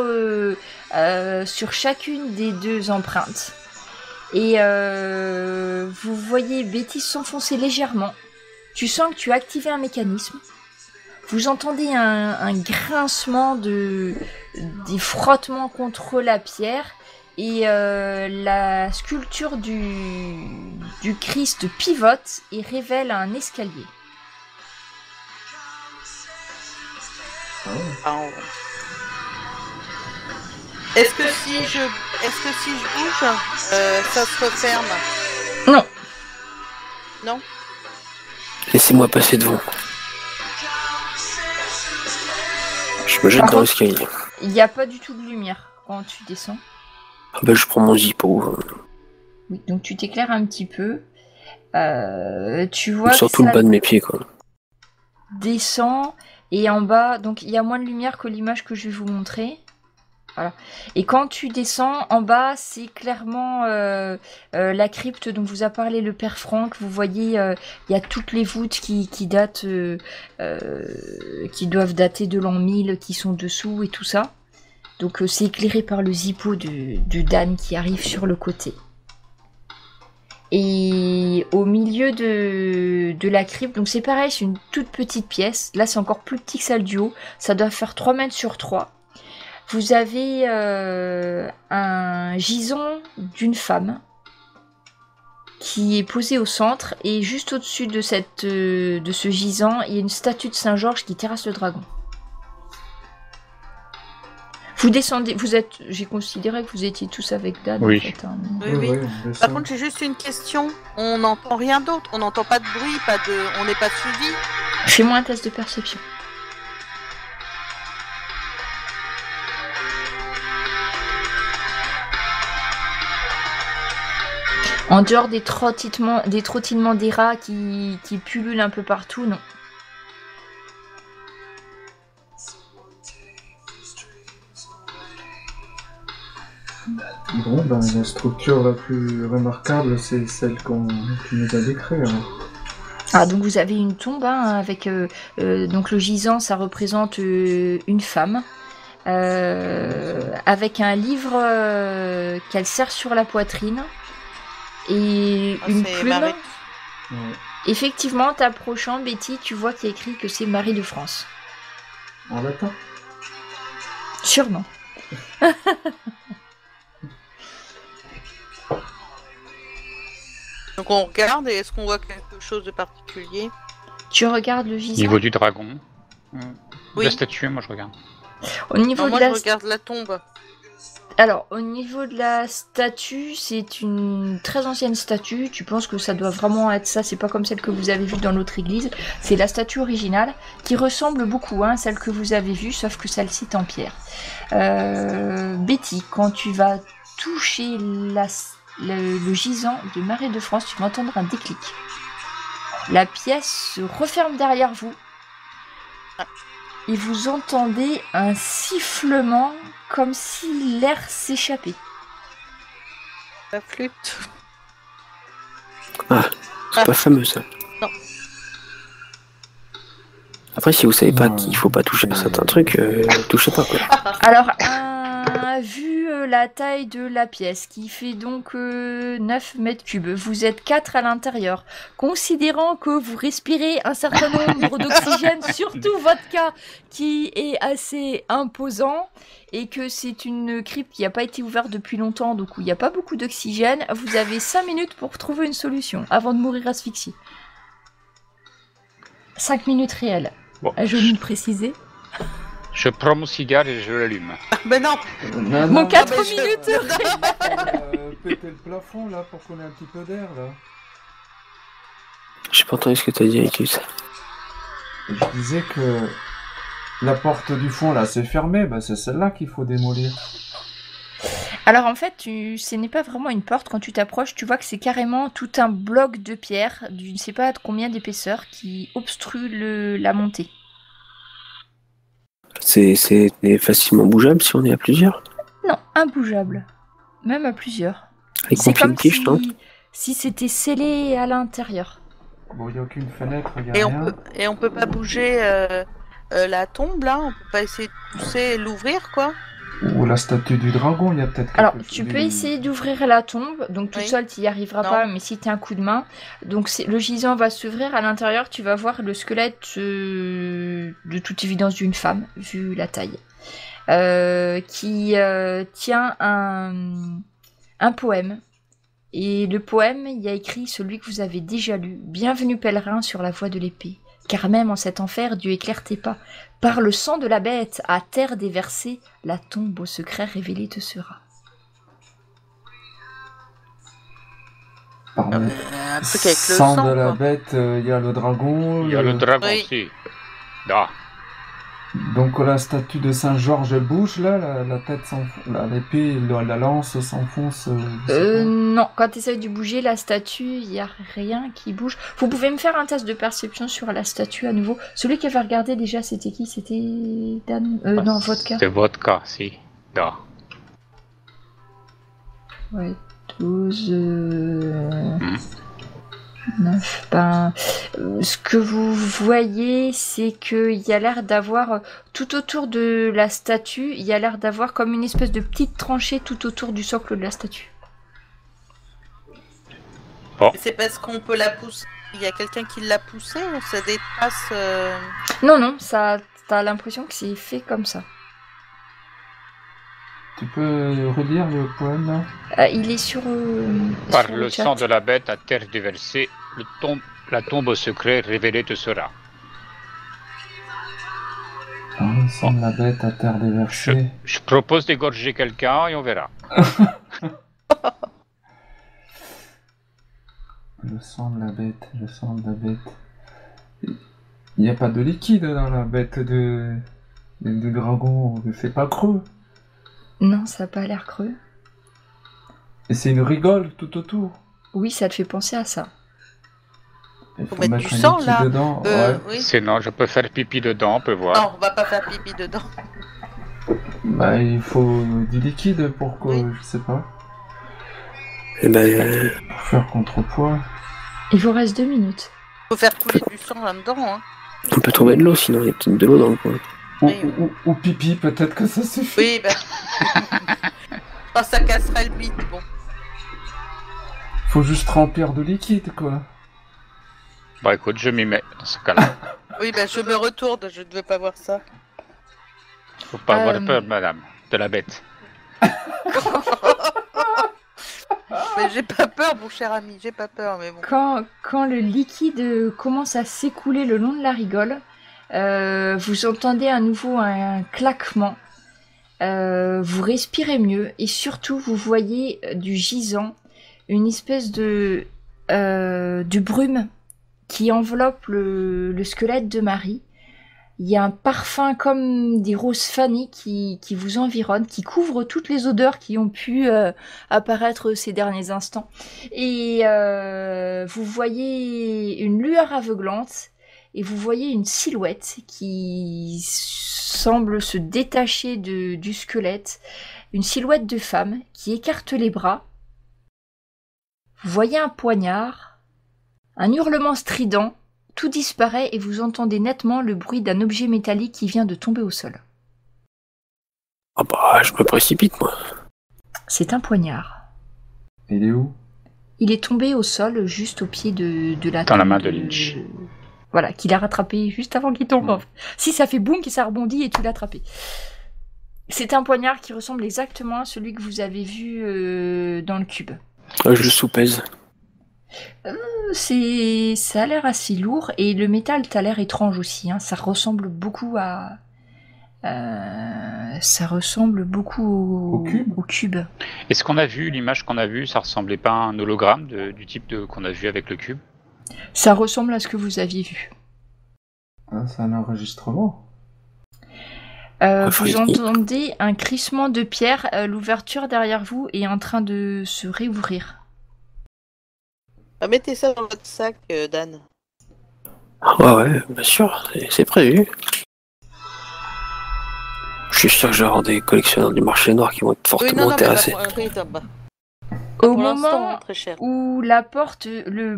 chacune des 2 empreintes. Et vous voyez Betty s'enfoncer légèrement. Tu sens que tu as activé un mécanisme. Vous entendez un grincement des frottements contre la pierre. Et la sculpture du Christ pivote et révèle un escalier. Oh. Est-ce que si je bouge, ça se referme? Non. Non? Laissez-moi passer devant. Je me jette dans l'escalier. Il n'y a pas du tout de lumière quand tu descends. Ah ben, je prends mon zippo. Oui, donc tu t'éclaires un petit peu. Tu vois surtout le bas de mes pieds, quoi. Descend et en bas, donc il y a moins de lumière que l'image que je vais vous montrer. Voilà. Et quand tu descends en bas, c'est clairement la crypte dont vous a parlé le père Franck. Vous voyez, il y a toutes les voûtes qui datent, qui doivent dater de l'an 1000, qui sont dessous et tout ça. Donc c'est éclairé par le zippo de Dan qui arrive sur le côté. Et au milieu de la crypte, donc c'est pareil, c'est une toute petite pièce. Là, c'est encore plus petit que celle du haut. Ça doit faire 3 mètres sur 3. Vous avez un gisant d'une femme qui est posé au centre. Et juste au-dessus de ce gisant, il y a une statue de Saint-Georges qui terrasse le dragon. Vous descendez, j'ai considéré que vous étiez tous avec Dan. Oui. En fait, hein. Oui. Par contre, j'ai juste une question. On n'entend rien d'autre. On n'entend pas de bruit, on n'est pas suivi. Fais-moi un test de perception. En dehors des trottinements des rats qui pullulent un peu partout, non. Bon, ben, la structure la plus remarquable, c'est celle qu'on nous a décrite. Ah, donc vous avez une tombe, hein, avec donc le gisant, ça représente une femme, avec un livre qu'elle serre sur la poitrine, et une plume. Marie. Ouais. Effectivement, t'approchant, Betty, tu vois qu'il y a écrit que c'est Marie de France. En latin? Sûrement. Donc on regarde et est-ce qu'on voit quelque chose de particulier? Tu regardes le gisant. Niveau du dragon. Oui. La statue, moi je regarde. Au niveau Non, de moi je regarde la tombe. Alors, au niveau de la statue, c'est une très ancienne statue. Tu penses que ça doit vraiment être ça, c'est pas comme celle que vous avez vue dans l'autre église. C'est la statue originale, qui ressemble beaucoup à celle que vous avez vue, sauf que celle-ci est en pierre. Betty, quand tu vas toucher le gisant de Marie de France, tu vas entendre un déclic. La pièce se referme derrière vous. Et vous entendez un sifflement comme si l'air s'échappait. La flûte. Ah, c'est pas fameux ça. Non. Après, si vous savez pas qu'il faut pas toucher à certains trucs, touchez pas quoi. Alors, vu la taille de la pièce, qui fait donc 9 mètres cubes, vous êtes 4 à l'intérieur. Considérant que vous respirez un certain nombre d'oxygène, surtout votre cas qui est assez imposant, et que c'est une crypte qui n'a pas été ouverte depuis longtemps, donc où il n'y a pas beaucoup d'oxygène, vous avez 5 minutes pour trouver une solution, avant de mourir asphyxié. 5 minutes réelles. Bon. Ai-je oublié de préciser? Je prends mon cigare et je l'allume. Mais non. Mon 4 mais minutes. Péter le plafond là pour qu'on ait un petit peu d'air là. J'ai pas entendu ce que t'as dit, Icus. Je disais que la porte du fond là c'est fermé, bah c'est celle-là qu'il faut démolir. Alors en fait, ce n'est pas vraiment une porte. Quand tu t'approches, tu vois que c'est carrément tout un bloc de pierre, je ne sais pas combien d'épaisseur, qui obstrue la montée. C'est facilement bougeable si on est à plusieurs. Non, imbougeable. Même à plusieurs. Avec C'est comme piche, non si c'était scellé à l'intérieur. Bon, il n'y a aucune fenêtre, il n'y a rien. Et on peut pas bouger la tombe là. On peut pas essayer de pousser et l'ouvrir quoi. Ou la statue du dragon, il y a peut-être quelque Alors, chose. tu peux essayer d'ouvrir la tombe, donc toute Oui. seule, tu n'y arriveras Non. pas, mais si tu as un coup de main. Donc, le gisant va s'ouvrir, à l'intérieur, tu vas voir le squelette de toute évidence d'une femme, vu la taille, qui tient un poème. Et le poème, il y a écrit celui que vous avez déjà lu. Bienvenue pèlerin sur la voie de l'épée. Car même en cet enfer, Dieu éclaire tes pas. Par le sang de la bête, à terre déversée, la tombe au secret révélé te sera. Par le Un truc avec le sang sang de la quoi. bête, il y a le dragon. Il y a le dragon Oui. aussi. Là. Donc la statue de Saint-Georges elle bouge là, la tête l'épée, la lance s'enfonce. Non, quand tu essayes de bouger la statue, il n'y a rien qui bouge. Vous pouvez me faire un test de perception sur la statue à nouveau. Celui qui avait regardé déjà, c'était qui? C'était Dan? Non, Vodka. C'était Vodka, si. Non. Ouais, 12... 9, ben, ce que vous voyez, c'est qu'il y a l'air d'avoir, tout autour de la statue, il y a l'air d'avoir comme une espèce de petite tranchée tout autour du socle de la statue. Bon. C'est parce qu'on peut la pousser. Il y a quelqu'un qui l'a poussée ou ça dépasse Non, ça, t'as l'impression que c'est fait comme ça. Tu peux redire le poème là? Il est sur... Par sur le chat. sang de la bête à terre déversée, la tombe au secret révélée te sera. Par le sang de la bête à terre déversée. Je propose d'égorger quelqu'un et on verra. Le sang de la bête, le sang de la bête. Il n'y a pas de liquide dans la bête de dragon, c'est pas creux. Non, ça n'a pas l'air creux. Et c'est une rigole tout autour. Oui, ça te fait penser à ça. Il faut mettre du un sang, liquide là. dedans. Ouais. Oui. Sinon, je peux faire pipi dedans, on peut voir. Non, on va pas faire pipi dedans. Bah, il faut du liquide pour que, Oui. je sais pas, Eh ben, pour faire contrepoids. Il vous reste 2 minutes. Faut faire couler du sang là-dedans. Hein. on peut trouver de l'eau, sinon il y a peut-être de l'eau dans le coin. Ou pipi, peut-être que ça suffit. Oui, ben. Oh, ça casserait le bide, bon. Faut juste remplir de liquide, quoi. Bah écoute, je m'y mets dans ce cas-là. Oui, ben je me retourne, je ne veux pas voir ça. Faut pas avoir peur, madame, de la bête. Mais j'ai pas peur, mon cher ami, j'ai pas peur, mais bon. Quand le liquide commence à s'écouler le long de la rigole, vous entendez à nouveau un claquement. Vous respirez mieux et surtout vous voyez du gisant, une espèce de brume qui enveloppe le squelette de Marie. Il y a un parfum comme des roses fanées qui vous environnent, qui couvre toutes les odeurs qui ont pu apparaître ces derniers instants. Et vous voyez une lueur aveuglante et vous voyez une silhouette qui semble se détacher du squelette. Une silhouette de femme qui écarte les bras. Vous voyez un poignard, un hurlement strident. Tout disparaît et vous entendez nettement le bruit d'un objet métallique qui vient de tomber au sol. Ah bah, je me précipite, moi. C'est un poignard. Il est où? Il est tombé au sol juste au pied de la Dans la tombe main de Lynch. Voilà, qu'il a rattrapé juste avant qu'il tombe. Si ça fait boum, ça rebondit et tu l'as attrapé. C'est un poignard qui ressemble exactement à celui que vous avez vu dans le cube. Je le soupèse. Ça a l'air assez lourd et le métal t'a l'air étrange aussi. Hein. Ça ressemble beaucoup à... au cube. Est-ce qu'on a vu, l'image qu'on a vue, ça ressemblait pas à un hologramme du type qu'on a vu avec le cube? Ça ressemble à ce que vous aviez vu. Ah, c'est un enregistrement. Vous entendez un crissement de pierre. L'ouverture derrière vous est en train de se réouvrir. Mettez ça dans votre sac, Dan. Ouais, bien sûr, c'est prévu. Je suis sûr que je vais avoir des collectionneurs du marché noir qui vont être fortement intéressés. Au moment très cher. où la porte, le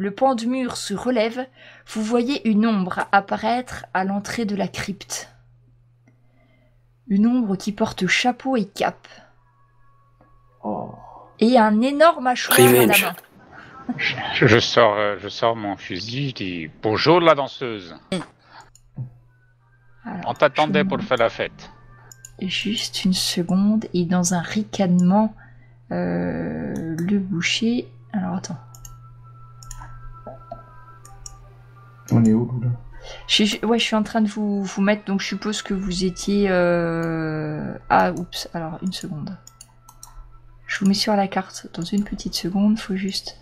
pan de mur se relève, vous voyez une ombre apparaître à l'entrée de la crypte. Une ombre qui porte chapeau et cape. Oh. Et un énorme hachoir à la main. Je sors mon fusil, je dis « Bonjour la danseuse !» On t'attendait pour faire la fête. Juste une seconde, et dans un ricanement, le boucher... Alors attends. On est où là? Je suis en train de vous mettre, donc je suppose que vous étiez... Ah, oups, alors une seconde. Je vous mets sur la carte dans une petite seconde, faut juste...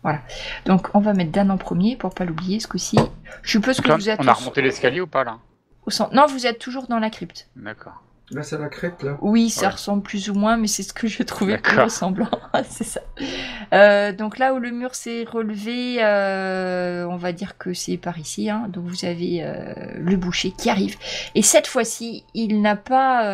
Voilà. Donc, on va mettre Dan en premier pour pas l'oublier ce coup-ci. Je suppose que vous êtes... On a remonté l'escalier ou pas, là? Au centre. Non, vous êtes toujours dans la crypte. D'accord. Là, c'est la crypte, là? Oui, ça ressemble plus ou moins, mais c'est ce que je trouvais plus ressemblant. C'est ça. Donc là où le mur s'est relevé, on va dire que c'est par ici. Hein. Donc vous avez le boucher qui arrive. Et cette fois-ci, il n'a pas...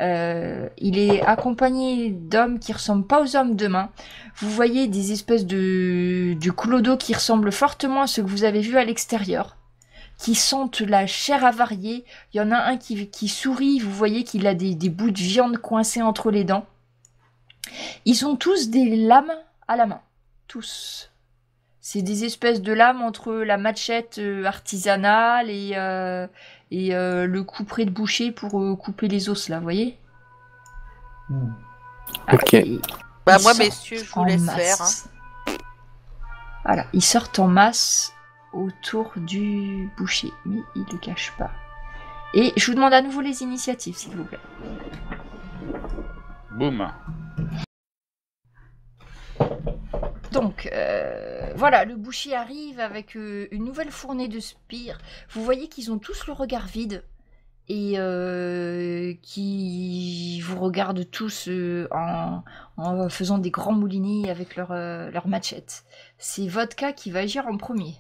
il est accompagné d'hommes qui ressemblent pas aux hommes de main. Vous voyez des espèces de clodo qui ressemblent fortement à ceux que vous avez vus à l'extérieur, qui sentent la chair avariée. Il y en a un qui sourit, vous voyez qu'il a des bouts de viande coincés entre les dents. Ils ont tous des lames à la main. Tous. C'est des espèces de lames entre la machette artisanale et le couperet de boucher pour couper les os, là, vous voyez? Ok. Moi, messieurs, je vous laisse faire. Hein. Voilà, ils sortent en masse autour du boucher, mais il ne le cache pas. Et je vous demande à nouveau les initiatives, s'il vous plaît. Boum. Donc, voilà, le boucher arrive avec une nouvelle fournée de spires. Vous voyez qu'ils ont tous le regard vide et qui vous regardent tous en faisant des grands moulinets avec leur machette. C'est Vodka qui va agir en premier.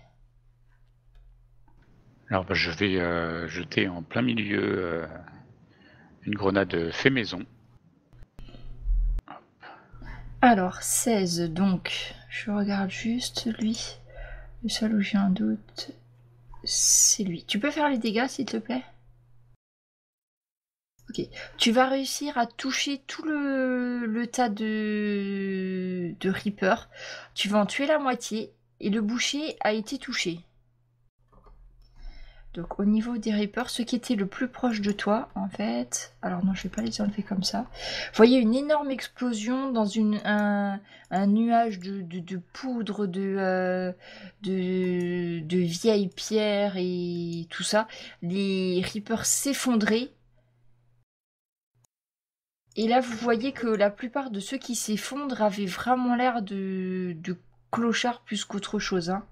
Alors je vais jeter en plein milieu une grenade fait maison. Alors 16, donc je regarde juste lui. Le seul où j'ai un doute, c'est lui. Tu peux faire les dégâts s'il te plaît? Ok. Tu vas réussir à toucher tout le tas de Reaper. Tu vas en tuer la moitié et le boucher a été touché. Donc au niveau des Reapers, ceux qui étaient le plus proche de toi, en fait... Alors non, je vais pas les enlever comme ça. Vous voyez une énorme explosion dans un nuage de poudre, de vieilles pierres et tout ça. Les Reapers s'effondraient. Et là, vous voyez que la plupart de ceux qui s'effondrent avaient vraiment l'air de clochards plus qu'autre chose, hein.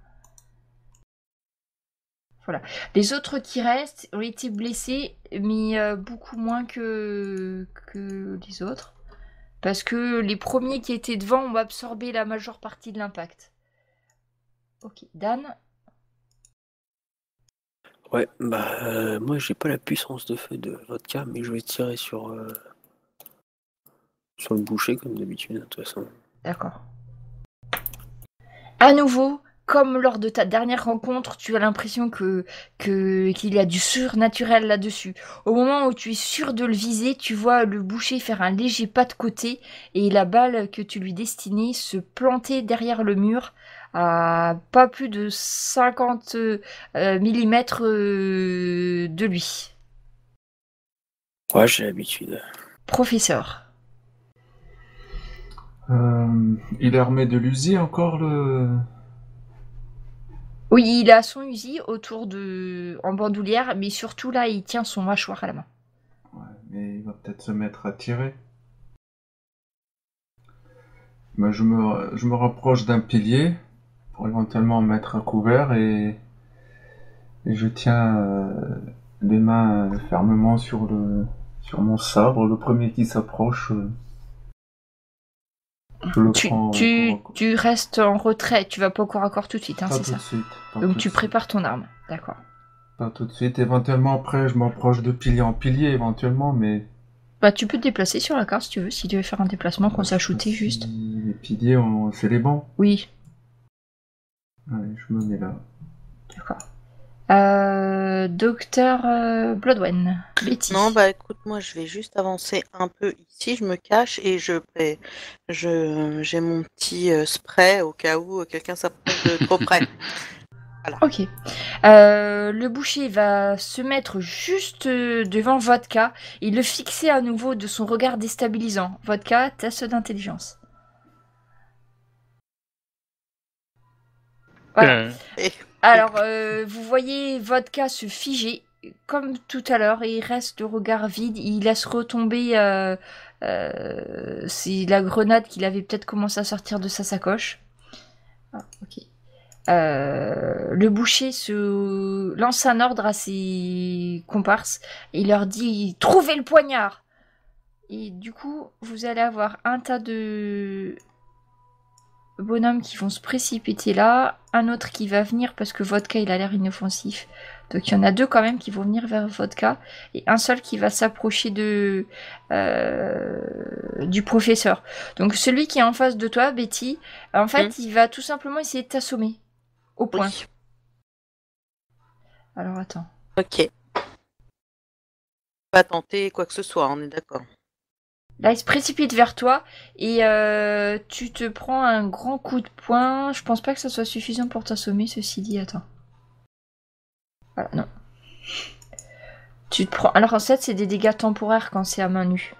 Voilà. Les autres qui restent ont été blessés, mais beaucoup moins que les autres. Parce que les premiers qui étaient devant ont absorbé la majeure partie de l'impact. Ok, Dan? Ouais, moi j'ai pas la puissance de feu de Vodka, mais je vais tirer sur le boucher comme d'habitude, de toute façon. D'accord. À nouveau, comme lors de ta dernière rencontre, tu as l'impression qu'il y a du surnaturel là-dessus. Au moment où tu es sûr de le viser, tu vois le boucher faire un léger pas de côté et la balle que tu lui destinais se planter derrière le mur à pas plus de 50 millimètres de lui. Ouais, j'ai l'habitude. Professeur. Il est armé de l'Uzi encore, le... Oui, il a son Uzi en bandoulière, mais surtout là, il tient son mâchoire à la main. Ouais, mais il va peut-être se mettre à tirer. Je me rapproche d'un pilier pour éventuellement mettre à couvert et je tiens les mains fermement sur mon sabre. Le premier qui s'approche, je le prends. Tu restes en retrait, tu vas pas au corps à corps tout de suite, hein, Pas c'est tout ça? de suite. Donc tu prépares ton arme, d'accord. Pas tout de suite. Éventuellement après, je m'approche de pilier en pilier éventuellement, mais... Bah tu peux te déplacer sur la carte si tu veux, si tu veux faire un déplacement qu'on s'est shooté juste. Les piliers, c'est les bancs. Oui. Allez, je me mets là. D'accord. Docteur Bloodwen, Betty. Non, écoute, moi je vais juste avancer un peu ici, je me cache et j'ai mon petit spray au cas où quelqu'un s'approche de trop près. Voilà. Ok. Le boucher va se mettre juste devant Vodka et le fixer à nouveau de son regard déstabilisant. Vodka, test d'intelligence. Voilà. Alors, vous voyez Vodka se figer, comme tout à l'heure, et il reste le regard vide. Il laisse retomber c'est la grenade qu'il avait peut-être commencé à sortir de sa sacoche. Ah, ok. Le boucher se lance un ordre à ses comparses et il leur dit « Trouvez le poignard !» Et du coup, vous allez avoir un tas de bonhommes qui vont se précipiter là, un autre qui va venir parce que Vodka il a l'air inoffensif. Donc il y en a 2 quand même qui vont venir vers Vodka et un seul qui va s'approcher du professeur. Donc celui qui est en face de toi, Betty, en fait il va tout simplement essayer de t'assommer. Au point. Oui. Alors attends. Ok. Pas tenter quoi que ce soit, on est d'accord. Là, il se précipite vers toi et tu te prends un grand coup de poing. Je pense pas que ça soit suffisant pour t'assommer, ceci dit. Attends. Voilà, non. Tu te prends... Alors en fait, c'est des dégâts temporaires quand c'est à main nue.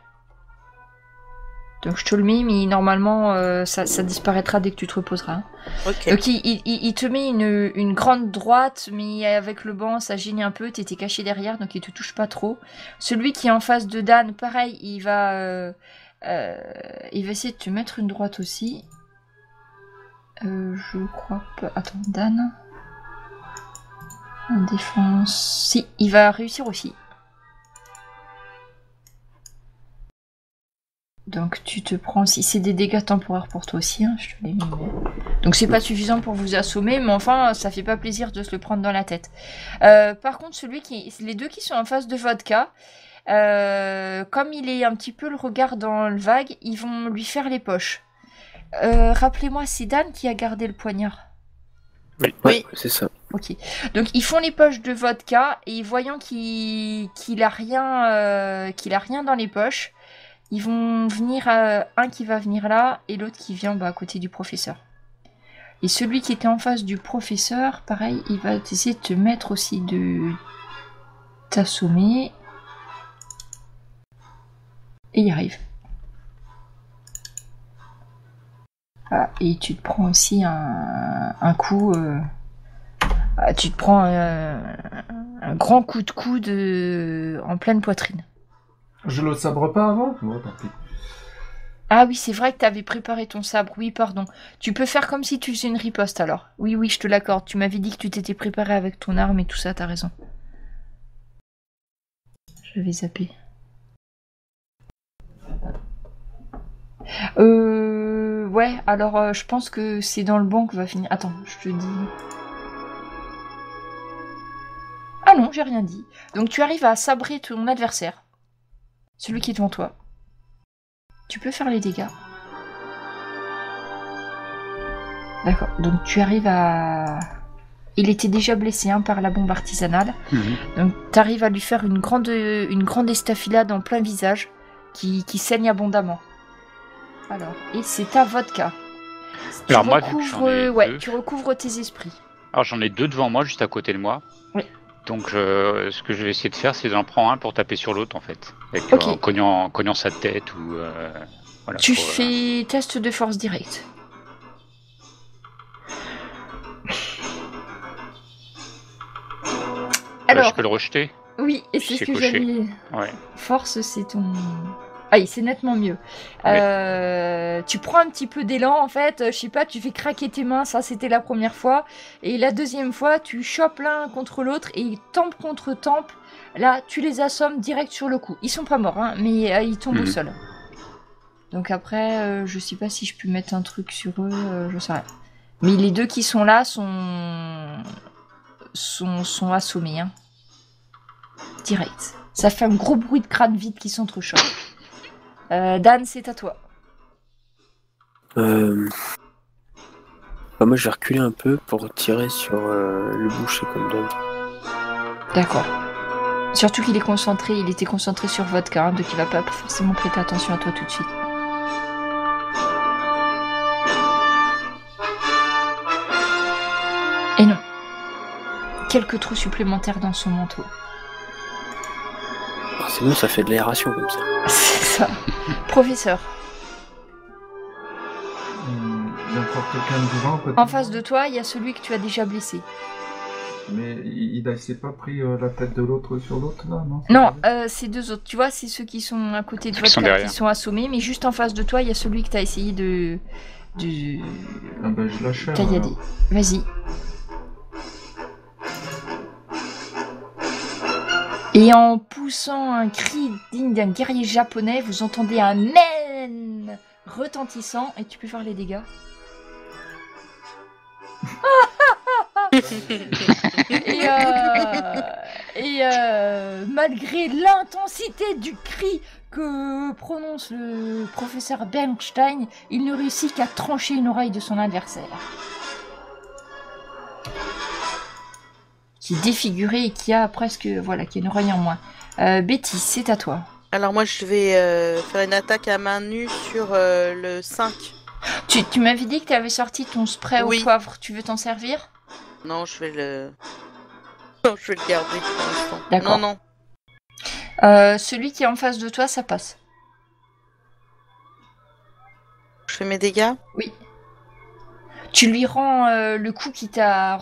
Donc je te le mets, mais normalement, ça disparaîtra dès que tu te reposeras. Hein. Okay. Donc il te met une grande droite, mais avec le banc, ça gêne un peu. T'étais caché derrière, donc il te touche pas trop. Celui qui est en face de Dan, pareil, il va essayer de te mettre une droite aussi. Je crois pas... Attends, Dan... En défense... Si, il va réussir aussi. Donc tu te prends, si c'est des dégâts temporaires pour toi aussi, hein, je te l'ai mis. Donc c'est pas suffisant pour vous assommer, mais enfin ça fait pas plaisir de se le prendre dans la tête. Par contre les 2 qui sont en face de Vodka, comme il est un petit peu le regard dans le vague, ils vont lui faire les poches. Rappelez-moi, c'est Dan qui a gardé le poignard. Oui, c'est ça. Ok. Donc ils font les poches de Vodka et voyant qu'il a rien dans les poches. Ils vont venir, un qui va venir là, et l'autre qui vient à côté du professeur. Et celui qui était en face du professeur, pareil, il va essayer de te mettre aussi de t'assommer. Et il arrive. Ah, et tu te prends aussi un coup... tu te prends un grand coup de coude en pleine poitrine. Je le sabre pas avant ? Bon, tant pis. Ah oui, c'est vrai que t'avais préparé ton sabre. Oui, pardon. Tu peux faire comme si tu faisais une riposte alors. Oui, je te l'accorde. Tu m'avais dit que tu t'étais préparé avec ton arme et tout ça, t'as raison. Je vais zapper. Ouais, alors je pense que c'est dans le banc que va finir. Attends, je te dis... Ah non, j'ai rien dit. Donc tu arrives à sabrer ton adversaire. Celui qui est devant toi. Tu peux faire les dégâts. D'accord, donc tu arrives à... Il était déjà blessé par la bombe artisanale. Donc tu arrives à lui faire une grande estafilade en plein visage qui saigne abondamment. Alors, et c'est ta Vodka. Alors moi, vu que tu recouvres tes esprits. Alors j'en ai 2 devant moi, juste à côté de moi. Oui. Donc ce que je vais essayer de faire, c'est d'en prendre un pour taper sur l'autre en fait. Avec, okay. En cognant sa tête ou... voilà, tu fais test de force directe. Alors, je peux le rejeter ? Oui, et c'est ce que j'avais... Ouais. Force, c'est ton... Ah oui, c'est nettement mieux. Ouais. Tu prends un petit peu d'élan, en fait. Je sais pas, tu fais craquer tes mains. Ça, c'était la première fois. Et la deuxième fois, tu chopes l'un contre l'autre et tempe contre tempe. Là, tu les assommes direct sur le coup. Ils sont pas morts, hein, mais ils tombent au sol. Donc après, je sais pas si je peux mettre un truc sur eux. Je sais rien. Mais les 2 qui sont là sont assommés. Hein. Direct. Ça fait un gros bruit de crâne vide qui s'entrechoque. Dan, c'est à toi. Moi, je vais reculer un peu pour tirer sur le boucher comme d'hab. D'accord. Surtout qu'il est concentré, il était concentré sur Vodka, donc il va pas forcément prêter attention à toi tout de suite. Et non. Quelques trous supplémentaires dans son manteau. C'est bon, ça fait de l'aération comme ça. C'est ça. Professeur. Il y a encore quelqu'un devant peut-être. En face de toi, il y a celui que tu as déjà blessé. Mais il s'est pas pris la tête de l'autre sur l'autre là, non ? Non, c'est 2 autres. Tu vois, c'est ceux qui sont à côté de Vodka qui sont assommés, mais juste en face de toi, il y a celui que tu as essayé de Ah bah je lâche. Tailladé. Vas-y. Et en poussant un cri digne d'un guerrier japonais, vous entendez un men retentissant et tu peux faire les dégâts. et malgré l'intensité du cri que prononce le professeur Bernstein, il ne réussit qu'à trancher une oreille de son adversaire. Qui est défiguré et qui a presque... Voilà, qui a une oreille en moins. Betty, c'est à toi. Alors moi, je vais faire une attaque à main nue sur le 5. Tu m'avais dit que tu avais sorti ton spray au poivre. Tu veux t'en servir? Non, je vais le... Non, je vais le garder pour l'instant. D'accord. Non. Celui qui est en face de toi, ça passe. Je fais mes dégâts? Oui. Tu lui rends le coup qui t'a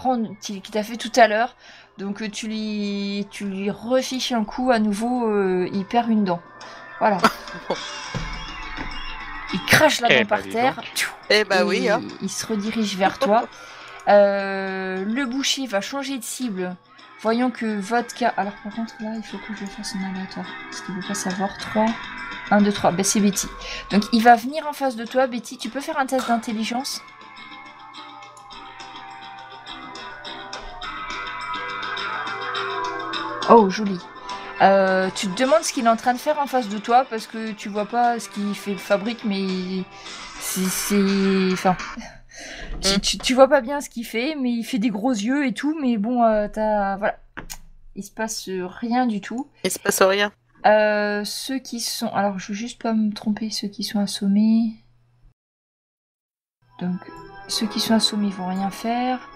fait tout à l'heure. Donc tu lui refiches un coup à nouveau, il perd une dent. Voilà. Il crache la dent par terre. Oui. Hein. Il se redirige vers toi. Le boucher va changer de cible. Voyons que Vodka... Alors par contre là, il faut que je fasse un aléatoire. Parce qu'il ne veut pas savoir. 3. 1, 2, 3. Ben, c'est Betty. Donc il va venir en face de toi. Betty, tu peux faire un test d'intelligence? Oh, joli. Tu te demandes ce qu'il est en train de faire en face de toi parce que tu vois pas ce qu'il fabrique, mais c'est... Enfin... Tu vois pas bien ce qu'il fait, mais il fait des gros yeux et tout, mais bon, voilà. Il se passe rien du tout. Il se passe rien. Ceux qui sont... Alors, je veux juste pas me tromper, ceux qui sont assommés... Donc, ceux qui sont assommés vont rien faire.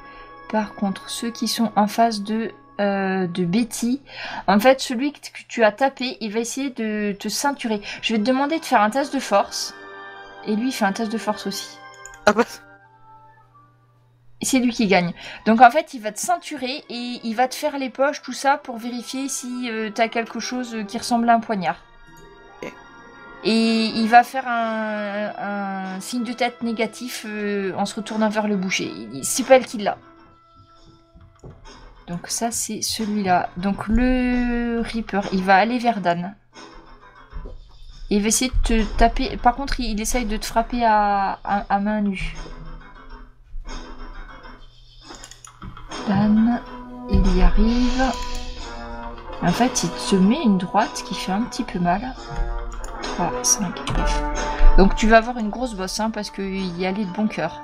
Par contre, ceux qui sont en face de Betty, en fait, celui que tu as tapé, il va essayer de te ceinturer. Je vais te demander de faire un test de force. Et lui, il fait un test de force aussi. Ah bah... C'est lui qui gagne. Donc en fait, il va te ceinturer et il va te faire les poches, tout ça, pour vérifier si t'as quelque chose qui ressemble à un poignard. Okay. Et il va faire un signe de tête négatif en se retournant vers le boucher. C'est pas elle qui l'a. Donc ça, c'est celui-là. Donc le Reaper, il va aller vers Dan. Et il va essayer de te taper. Par contre, il essaye de te frapper à main nue. Dan, il y arrive. En fait, il te met une droite qui fait un petit peu mal. 3, 5, 9. Donc tu vas avoir une grosse bosse, hein, parce qu'il y allait de bon cœur.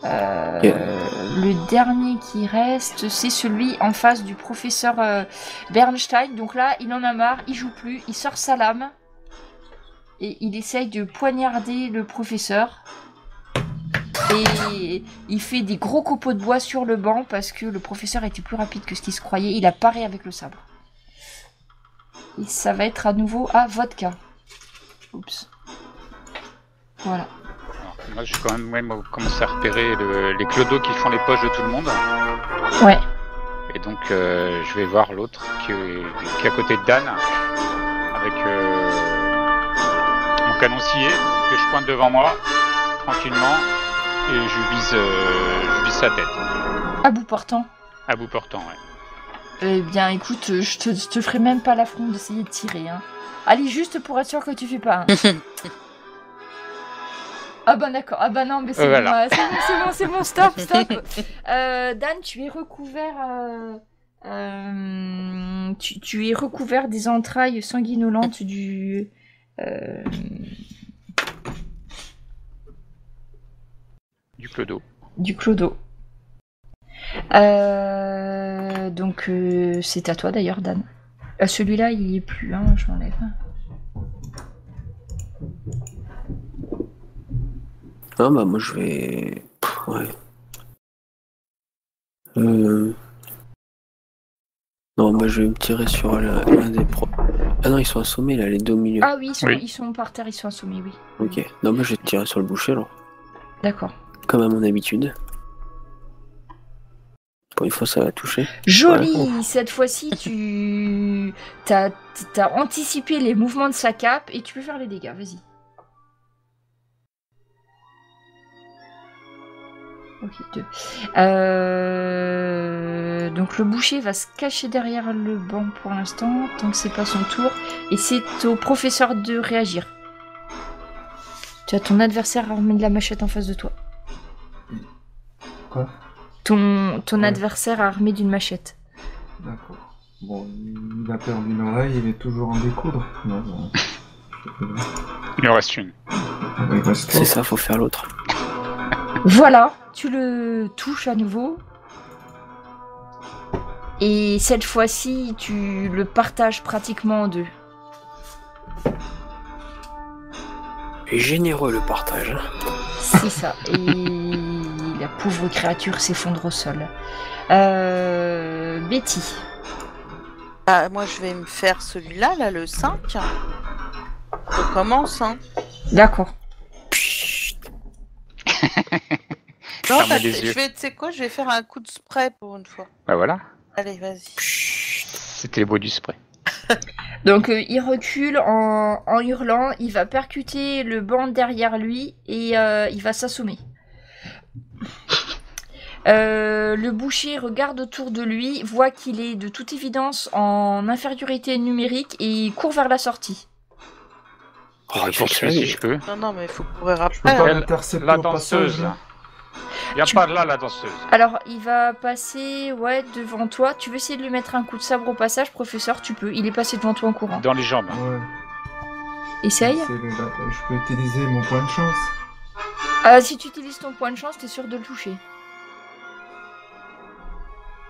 Le dernier qui reste, c'est celui en face du professeur Bernstein. Donc là, il en a marre, il joue plus, il sort sa lame. Et il essaye de poignarder le professeur. Et il fait des gros copeaux de bois sur le banc parce que le professeur était plus rapide que ce qu'il se croyait. Il a paré avec le sabre. Et ça va être à nouveau à Vodka. Oups. Voilà. Alors, moi, je vais quand même commencer à repérer les clodos qui font les poches de tout le monde. Ouais. Et donc, je vais voir l'autre qui est à côté de Dan. Avec mon canoncier que je pointe devant moi, tranquillement. Et je vise sa tête. À bout portant. À bout portant, ouais. Eh bien, écoute, je te ferai même pas l'affront d'essayer de tirer. Hein. Allez, juste pour être sûr que tu fais pas. Hein. Ah bah d'accord. Ah bah non, mais c'est voilà. bon, c'est bon, stop. Dan, tu es recouvert... tu es recouvert des entrailles sanguinolentes du clodo. Du clodo. Donc c'est à toi d'ailleurs, Dan. Celui-là, il y est plus, hein, je l'enlève. Ah bah moi je vais... Ouais. Non, bah je vais me tirer sur l'un des pros. Ah non, ils sont assommés là, les deux au milieu. Ah oui, ils sont par terre, ils sont assommés, oui. Ok. Non, bah je vais te tirer sur le boucher alors. D'accord. Comme à mon habitude. Pour une fois, ça va toucher. Joli. Voilà. Cette fois-ci, t'as anticipé les mouvements de sa cape et tu peux faire les dégâts, vas-y. Ok, 2. Donc le boucher va se cacher derrière le banc pour l'instant, tant que c'est pas son tour. Et c'est au professeur de réagir. Tu as ton adversaire armé de la machette en face de toi. Quoi? Ton adversaire armé d'une machette. D'accord. Bon, il a perdu une oreille, il est toujours en découdre. Non, non. Il en reste une. C'est ça, faut faire l'autre. Voilà, tu le touches à nouveau. Et cette fois-ci, tu le partages pratiquement en deux. Et généreux le partage. C'est ça. Et la pauvre créature s'effondre au sol. Betty. Ah, moi, je vais me faire celui-là, là, le 5. Je commence, hein. D'accord. Non, Fermez les yeux. tu sais quoi, je vais faire un coup de spray pour une fois. Bah voilà. Allez, vas-y. C'était les beaux du spray. Donc il recule en hurlant, il va percuter le banc derrière lui et il va s'assommer. Le boucher regarde autour de lui, voit qu'il est de toute évidence en infériorité numérique et court vers la sortie. Oh, il Faut faut que que si je peux. Non, mais il faut courir Je peux après. pas hein. l'intercepter La au passage. danseuse. Il a pas là la danseuse. Alors il va passer devant toi. Tu veux essayer de lui mettre un coup de sabre au passage, professeur? Tu peux. Il est passé devant toi en courant. Dans les jambes. Ouais. Essaye. Je peux utiliser mon point de chance. Si tu utilises ton point de chance, t'es sûr de le toucher.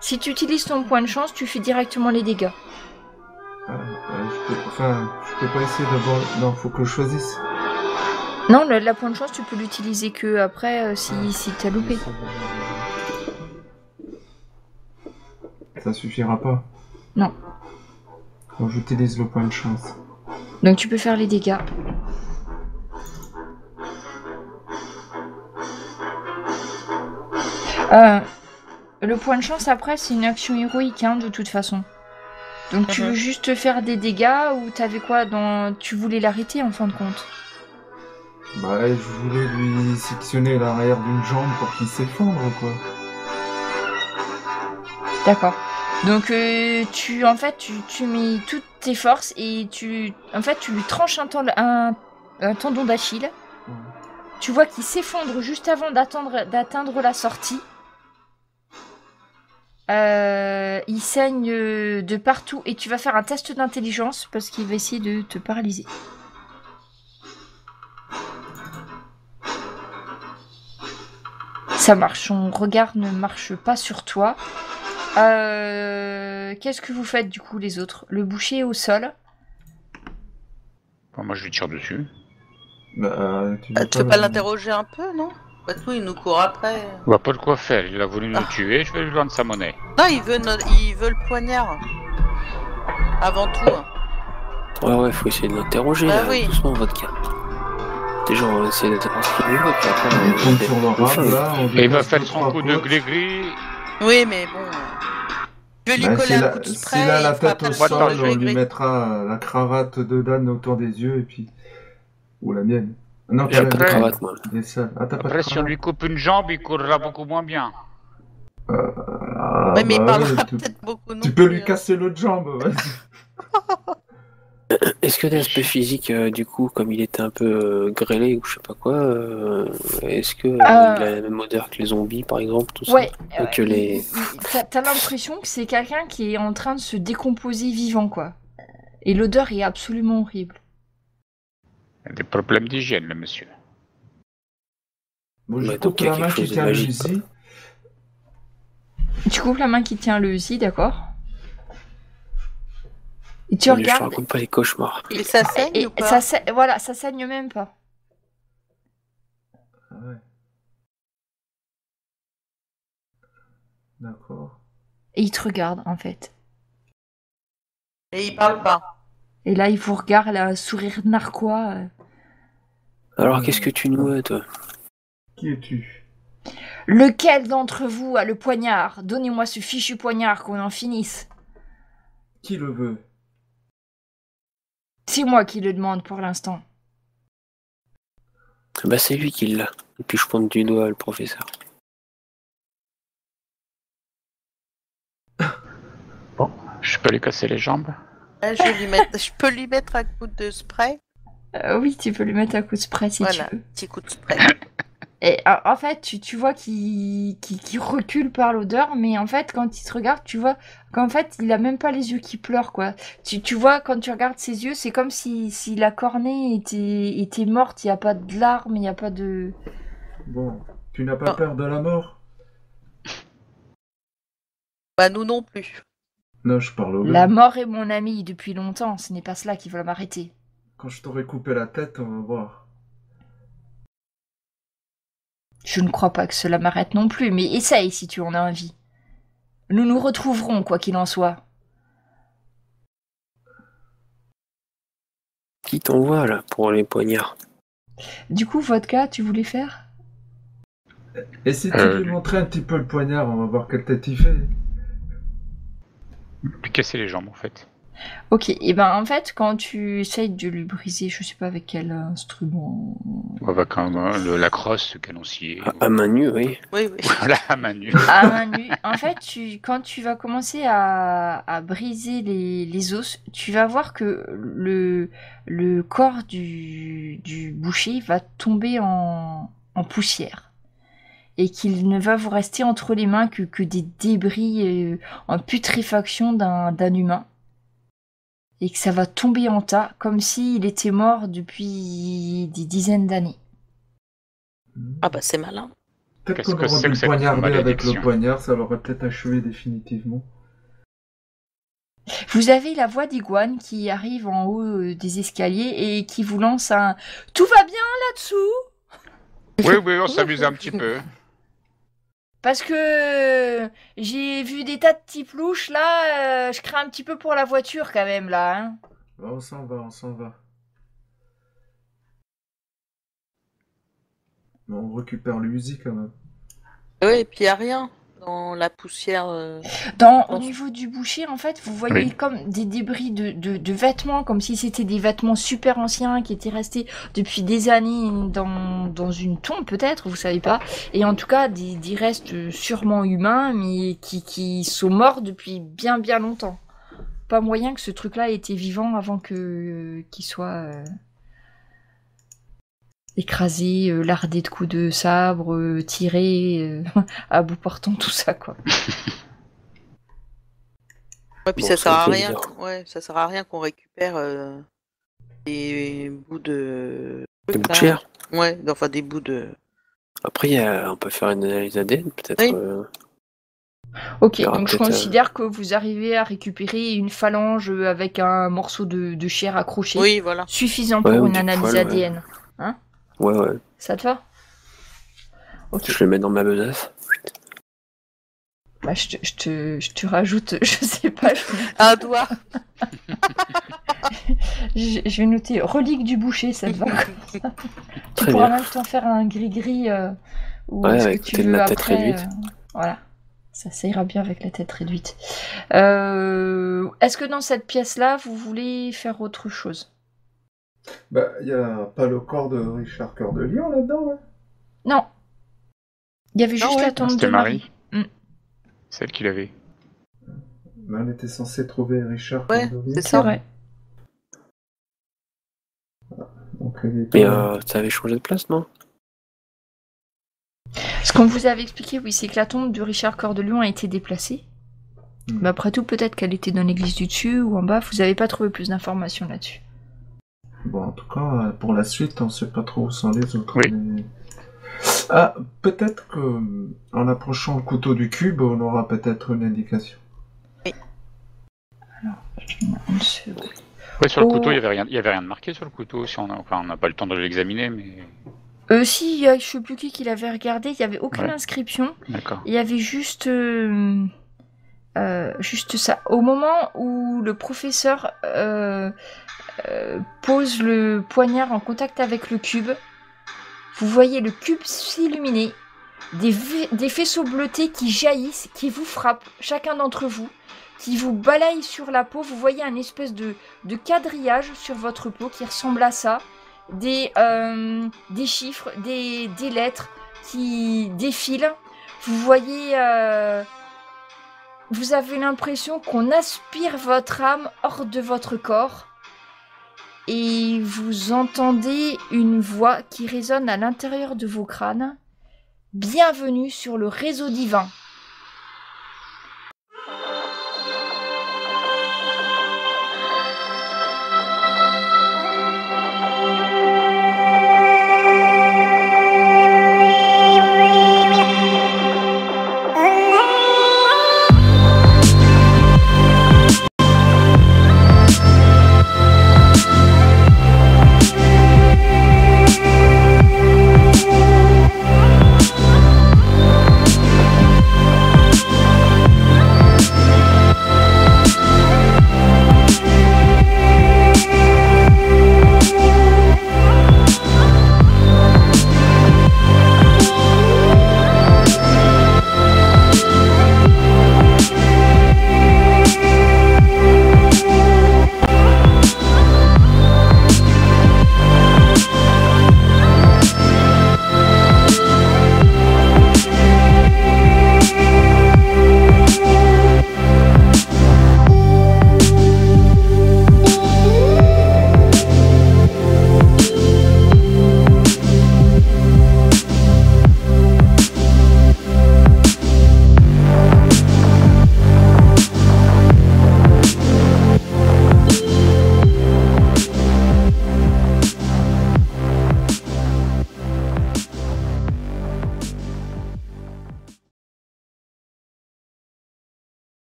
Si tu utilises ton point de chance, tu fais directement les dégâts. Je peux pas essayer d'abord. Non, faut que je choisisse. Non, la point de chance, tu peux l'utiliser que après si t'as loupé. Ça suffira pas. Non. Donc j'utilise le point de chance. Donc tu peux faire les dégâts. Le point de chance après, c'est une action héroïque hein, de toute façon. Donc tu veux juste faire des dégâts ou t'avais quoi dans... Tu voulais l'arrêter en fin de compte? Bah, je voulais lui sectionner l'arrière d'une jambe pour qu'il s'effondre, quoi. D'accord. Donc tu mets toutes tes forces et tu lui tranches un tendon d'Achille. Ouais. Tu vois qu'il s'effondre juste avant d'atteindre la sortie. Il saigne de partout et tu vas faire un test d'intelligence parce qu'il va essayer de te paralyser. Ça marche, son regard ne marche pas sur toi. Qu'est-ce que vous faites du coup les autres? Le boucher est au sol. Bon, moi je lui tire dessus. Tu veux pas l'interroger un peu, non? Bah tout, il nous court après. On va pas de quoi faire, il a voulu nous tuer, je vais lui rendre sa monnaie. Non, il veut le poignard. Avant tout. Ouais, faut essayer de l'interroger, Bah là, oui. doucement, votre cas. Déjà, on va essayer de savoir ce qu'il veut, puis après, On tombe sur le rab, là. Et il va faire son coup de gris-gris. Oui, mais bon. Je vais lui coller un coup de spray. S'il a la il fera tête au après sol, le on lui gris-gris. mettra la cravate de Dan autour des yeux, et puis... Ou la mienne. Non, Et pas la après- mienne. cravate, moi. Il est seul. Ah, t'as pas de Après, si on cravate. lui coupe une jambe, il courra beaucoup moins bien. Ah, Ouais, mais il bah parlera ouais, peut-être beaucoup non tu peux plus, lui hein. casser l'autre jambe, vas-y. Est-ce que d'aspect physique, du coup, comme il était un peu grêlé ou je sais pas quoi, est-ce que il a la même odeur que les zombies, par exemple, tout Ouais. ça que les... T'as l'impression que c'est quelqu'un qui est en train de se décomposer vivant, quoi. Et l'odeur est absolument horrible. Il a des problèmes d'hygiène, le monsieur. Bon, je Ouais, coupe donc il y a la main quelque qui chose de tient le magique, fusil. Tu coupes la main qui tient le Uzi, d'accord? Et tu Je te regardes. raconte pas les cauchemars. Et ça saigne Et ou pas? voilà, ça saigne même pas. Ah ouais. D'accord. Et il te regarde, en fait. Et il parle pas. Et là, il vous regarde, là, un sourire narquois. Alors, qu'est-ce que tu nous as, toi? Qui es-tu? Lequel d'entre vous a le poignard? Donnez-moi ce fichu poignard, qu'on en finisse. Qui le veut? C'est moi qui le demande pour l'instant. Bah, c'est lui qui l'a. Et puis je pointe du doigt le professeur. Bon, je peux lui casser les jambes. Je peux lui mettre un coup de spray. Oui, tu peux lui mettre un coup de spray si tu veux. Petit coup de spray. Et en fait, tu vois qu'il recule par l'odeur, mais en fait, quand il te regarde, tu vois qu'en fait, il a même pas les yeux qui pleurent, quoi. Tu vois, quand tu regardes ses yeux, c'est comme si la cornée était morte, il n'y a pas de larmes, il n'y a pas de... Bon, tu n'as pas peur de la mort? Bah, nous non plus. Non, je parle au gars. La mort est mon ami depuis longtemps, ce n'est pas cela qui va m'arrêter. Quand je t'aurai coupé la tête, on va voir. Je ne crois pas que cela m'arrête non plus, mais essaye si tu en as envie. Nous nous retrouverons, quoi qu'il en soit. Qui t'envoie, là, pour les poignards? Du coup, Vodka, tu voulais faire? Et si tu lui montrais un petit peu le poignard, on va voir quelle tête il fait. Lui casser les jambes, en fait. Ok, et ben en fait, quand tu essayes de lui briser, je sais pas avec quel instrument... On va quand même la crosse, le canoncier. À main nue, oui. Oui. Voilà, à main nue. À main nue. En fait, quand tu vas commencer à briser les os, tu vas voir que le corps du boucher va tomber en poussière. Et qu'il ne va vous rester entre les mains que des débris en putréfaction d'un humain. Et que ça va tomber en tas, comme s'il était mort depuis des dizaines d'années. Ah bah c'est malin. Peut-être qu'on aurait dû le poignarder avec le poignard, ça l'aurait peut-être achevé définitivement. Vous avez la voix d'Iguane qui arrive en haut des escaliers et qui vous lance un « Tout va bien là-dessous ?» Oui, on s'amuse un petit peu. Parce que j'ai vu des tas de types louches, là, je crains un petit peu pour la voiture quand même, là. Hein. On s'en va. Mais on récupère le Uzi quand même. Oui, et puis il n'y a rien dans la poussière. Au niveau du boucher, en fait, vous voyez comme des débris de vêtements, comme si c'était des vêtements super anciens qui étaient restés depuis des années dans une tombe, peut-être, vous savez pas. Et en tout cas, des restes sûrement humains, mais qui sont morts depuis bien bien longtemps. Pas moyen que ce truc-là ait été vivant avant qu'il soit écrasé, lardé de coups de sabre, tiré à bout portant, tout ça, quoi. Ouais, puis ça sert à rien. Ouais, ça sert à rien qu'on récupère des bouts de. Des bouts de chair. Ouais, enfin des bouts de. Après, on peut faire une analyse ADN, peut-être. Oui. Ok, donc je considère que vous arrivez à récupérer une phalange avec un morceau de chair accroché. Oui, voilà. Suffisant pour une analyse ADN. Ouais. Hein? Ouais. Ça te va? Ok. Je le mets dans ma besace. Bah, je te rajoute, je sais pas. Un doigt. Je vais noter relique du boucher, ça te va? Tu pourras même t'en faire un gris-gris ou ce que tu veux la après. Tête réduite. Voilà, ça ira bien avec la tête réduite. Est-ce que dans cette pièce-là, vous voulez faire autre chose? Bah, y a pas le corps de Richard Cœur de Lion là-dedans, hein? Non. Il y avait juste la tombe de Marie. Celle qu'il avait. Mais on était censé trouver Richard Cœur de Lion. C'est ça. Vrai. Donc, mais ça avait changé de place, non? Ce qu'on vous avait expliqué, oui, c'est que la tombe de Richard Cœur de Lion a été déplacée. Mais après tout, peut-être qu'elle était dans l'église du dessus ou en bas. Vous n'avez pas trouvé plus d'informations là-dessus. Bon, en tout cas, pour la suite, on sait pas trop où sont les autres. Oui. Mais... Ah, peut-être que en approchant le couteau du cube, on aura peut-être une indication. Oui. Alors, je demande une seconde. Ouais, sur le couteau, il y avait rien de marqué sur le couteau. Si on n'a pas le temps de l'examiner, mais. Si, je sais plus qui l'avait regardé, il y avait aucune inscription. D'accord. Il y avait juste ça. Au moment où le professeur pose le poignard en contact avec le cube, vous voyez le cube s'illuminer, des faisceaux bleutés qui jaillissent, qui vous frappent, chacun d'entre vous, qui vous balayent sur la peau. Vous voyez un espèce de quadrillage sur votre peau qui ressemble à ça, des chiffres, des lettres qui défilent. Vous voyez vous avez l'impression qu'on aspire votre âme hors de votre corps et vous entendez une voix qui résonne à l'intérieur de vos crânes. Bienvenue sur le réseau divin.